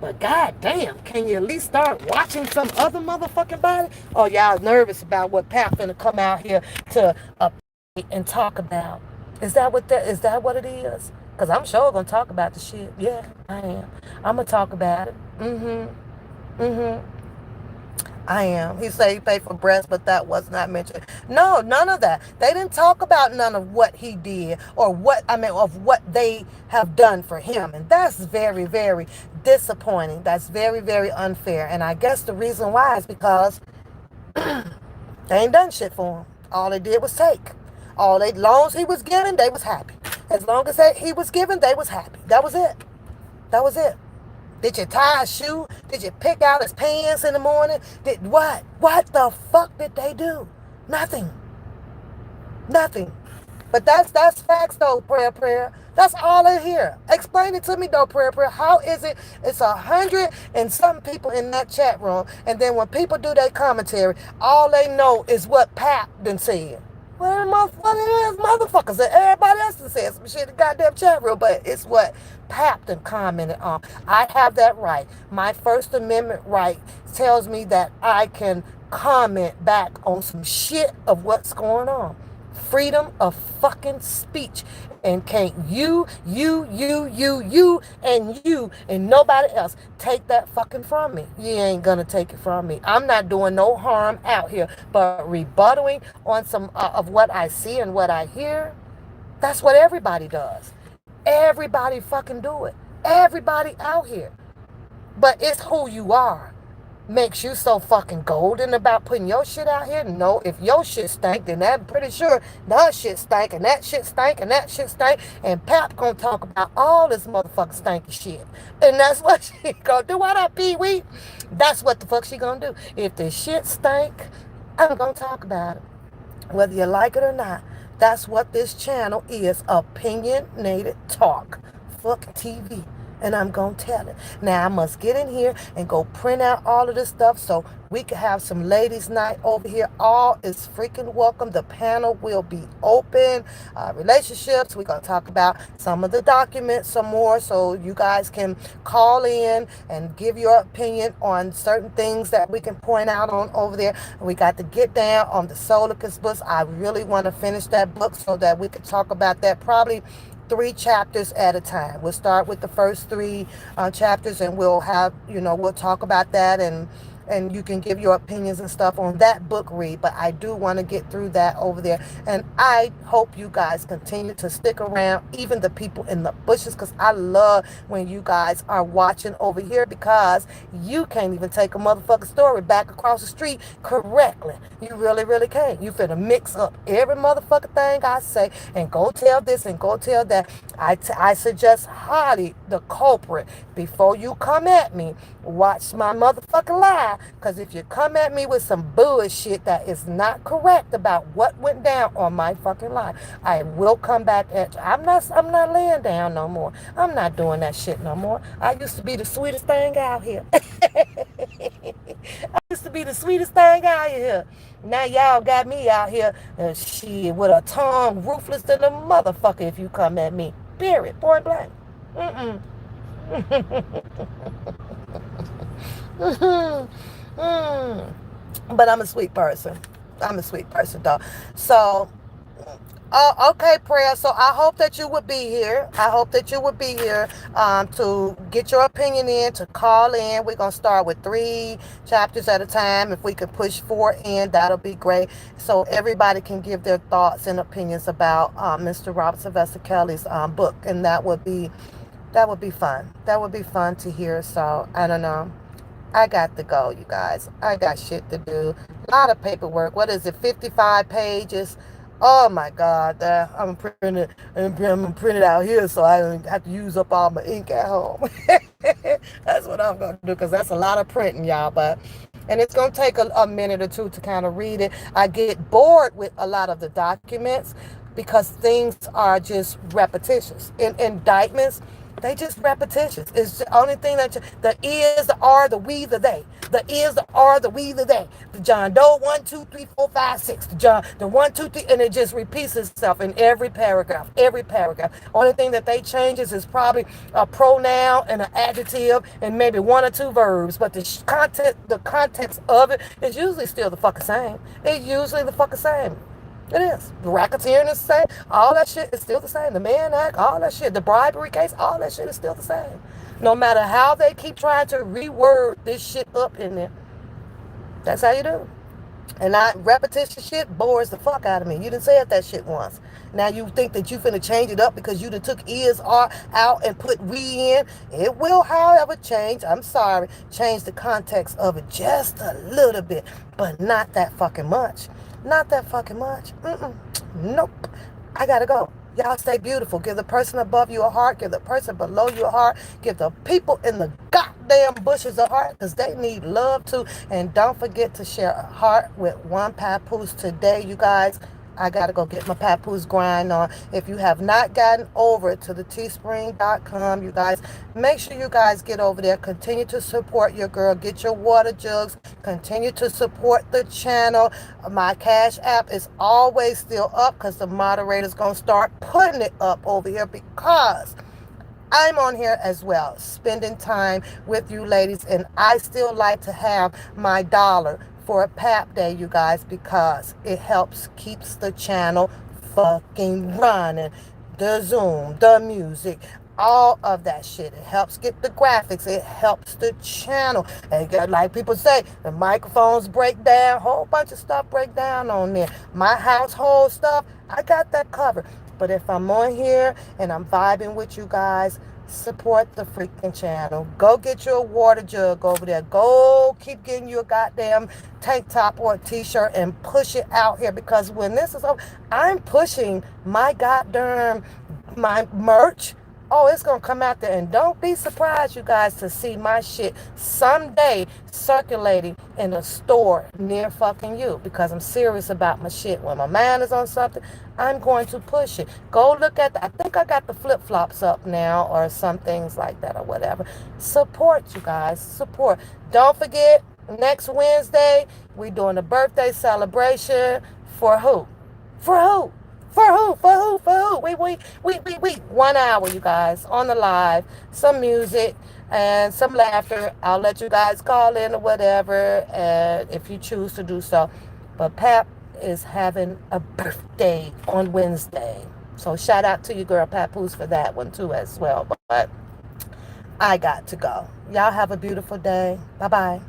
But goddamn, can you at least start watching some other motherfucking body? Or y'all nervous about what Pap finna come out here to and talk about? Is that what it is? Cause I'm sure gonna talk about the shit. Yeah, I am. I'm gonna talk about it. I am. He said he paid for breast, but that was not mentioned. No, none of that. They didn't talk about none of what he did or of what they have done for him. And that's very, very disappointing. That's very, very unfair. And I guess the reason why is because they ain't done shit for him. All they did was take. As long as he was giving, they was happy. As long as he was giving, they was happy. That was it. That was it. Did you tie a shoe? Did you pick out his pants in the morning? Did what? What the fuck did they do? Nothing. Nothing. But that's facts though, prayer. That's all I hear. Explain it to me though, prayer. How is it? It's 100 and some people in that chat room, and then when people do their commentary, all they know is what Pap done said. Well, motherfuckers, and everybody else done said some shit in the goddamn chat room, but it's what Pap done commented on. I have that right. My First Amendment right tells me that I can comment back on some shit of what's going on. Freedom of fucking speech. And can't you, and nobody else take that fucking from me. You ain't gonna take it from me. I'm not doing no harm out here, but rebuttaling on some of what I see and what I hear, that's what everybody does. Everybody fucking do it. Everybody out here. But it's who you are. Makes you so fucking golden about putting your shit out here? No, if your shit stank, then I'm pretty sure that shit stank, and that shit stank, and that shit stank, and Pap gonna talk about all this motherfucking stanky shit. And that's what she gonna do. What up, Pee-wee? That's what the fuck she gonna do. If the shit stank, I'm gonna talk about it. Whether you like it or not, that's what this channel is. Opinionated talk. Fuck TV. And I'm going to tell it. Now, I must get in here and go print out all of this stuff so we can have some ladies' night over here. All is freaking welcome. The panel will be open. Relationships. We're going to talk about some of the documents some more so you guys can call in and give your opinion on certain things that we can point out on over there. We got to get down on the Solicus books. I really want to finish that book so that we can talk about that probably 3 chapters at a time. We'll start with the first 3 chapters, and we'll have, we'll talk about that, and you can give your opinions and stuff on that book read. But I do want to get through that over there, and I hope you guys continue to stick around, even the people in the bushes, because I love when you guys are watching over here, because you can't even take a motherfucking story back across the street correctly. You really, really can't. You finna mix up every motherfucking thing I say and go tell this and go tell that. I suggest highly the culprit, before you come at me, watch my motherfucking live. Because if you come at me with some bullshit that is not correct about what went down on my fucking life, I will come back at you. I'm not laying down no more. I'm not doing that shit no more. I used to be the sweetest thing out here. I used to be the sweetest thing out here. Now y'all got me out here shit with a tongue ruthless than a motherfucker if you come at me. Period. Point blank. Mm-mm. Mm. But I'm a sweet person. I'm a sweet person, though. So, okay, prayer. So I hope that you would be here. I hope that you would be here to get your opinion in, to call in. We're gonna start with 3 chapters at a time. If we could push 4 in, that'll be great. So everybody can give their thoughts and opinions about Mr. Robert Sylvester Kelly's book, and that would be fun. That would be fun to hear. So I don't know. I got to go, you guys. I got shit to do. A lot of paperwork. What is it? 55 pages. Oh my God. I'm gonna print it out here so I don't have to use up all my ink at home. That's what I'm gonna do because that's a lot of printing, y'all. And it's gonna take a minute or two to kind of read it. I get bored with a lot of the documents because things are just repetitious. In indictments, they just repetitious. It's the only thing that the is, the are, the we, the they. The is, the are, the we, the they. The John Doe 1, 2, 3, 4, 5, 6. The John the 1, 2, 3, and it just repeats itself in every paragraph. Every paragraph. Only thing that they changes is probably a pronoun and an adjective and maybe 1 or 2 verbs. But the context of it is usually still the fucking same. It's usually the fucking same. It is. The racketeering is the same. All that shit is still the same. The Mann Act, all that shit. The bribery case, all that shit is still the same. No matter how they keep trying to reword this shit up in there, that's how you do. And repetition shit bores the fuck out of me. You done said that shit once. Now you think that you finna change it up because you done took is are out and put we in. It will, however, change. I'm sorry, change the context of it just a little bit, but not that fucking much. Not that fucking much. Mm-mm. Nope. I gotta go. Y'all stay beautiful. Give the person above you a heart. Give the person below you a heart. Give the people in the goddamn bushes a heart because they need love too. And don't forget to share a heart with one papoose today, you guys. I gotta go get my papoose grind on. If you have not gotten over to the teespring.com, you guys, make sure you guys get over there. Continue to support your girl. Get your water jugs. Continue to support the channel. My Cash App is always still up because the moderator's gonna start putting it up over here because I'm on here as well, spending time with you ladies, and I still like to have my dollar for a PAP day, you guys, because it helps keeps the channel fucking running. The Zoom, the music, all of that shit. It helps get the graphics. It helps the channel. And like people say, the microphones break down. Whole bunch of stuff break down on there. My household stuff, I got that covered. But if I'm on here and I'm vibing with you guys, support the freaking channel. Go get your water jug over there. Go keep getting you a goddamn tank top or a t-shirt and push it out here because when this is over, I'm pushing my goddamn my merch. Oh, it's gonna come out there, and don't be surprised, you guys, to see my shit someday circulating in a store near fucking you because I'm serious about my shit. When my mind is on something, I'm going to push it. Go look at I think I got the flip flops up now or some things like that or whatever. Support, you guys. Support. Don't forget, next Wednesday, we're doing a birthday celebration for who? For who? For who? For who? For who? We. 1 hour, you guys, on the live. Some music and some laughter. I'll let you guys call in or whatever, and if you choose to do so. But Pap is having a birthday on Wednesday. So shout out to you, girl Papoose, for that one too as well. But I got to go. Y'all have a beautiful day. Bye bye.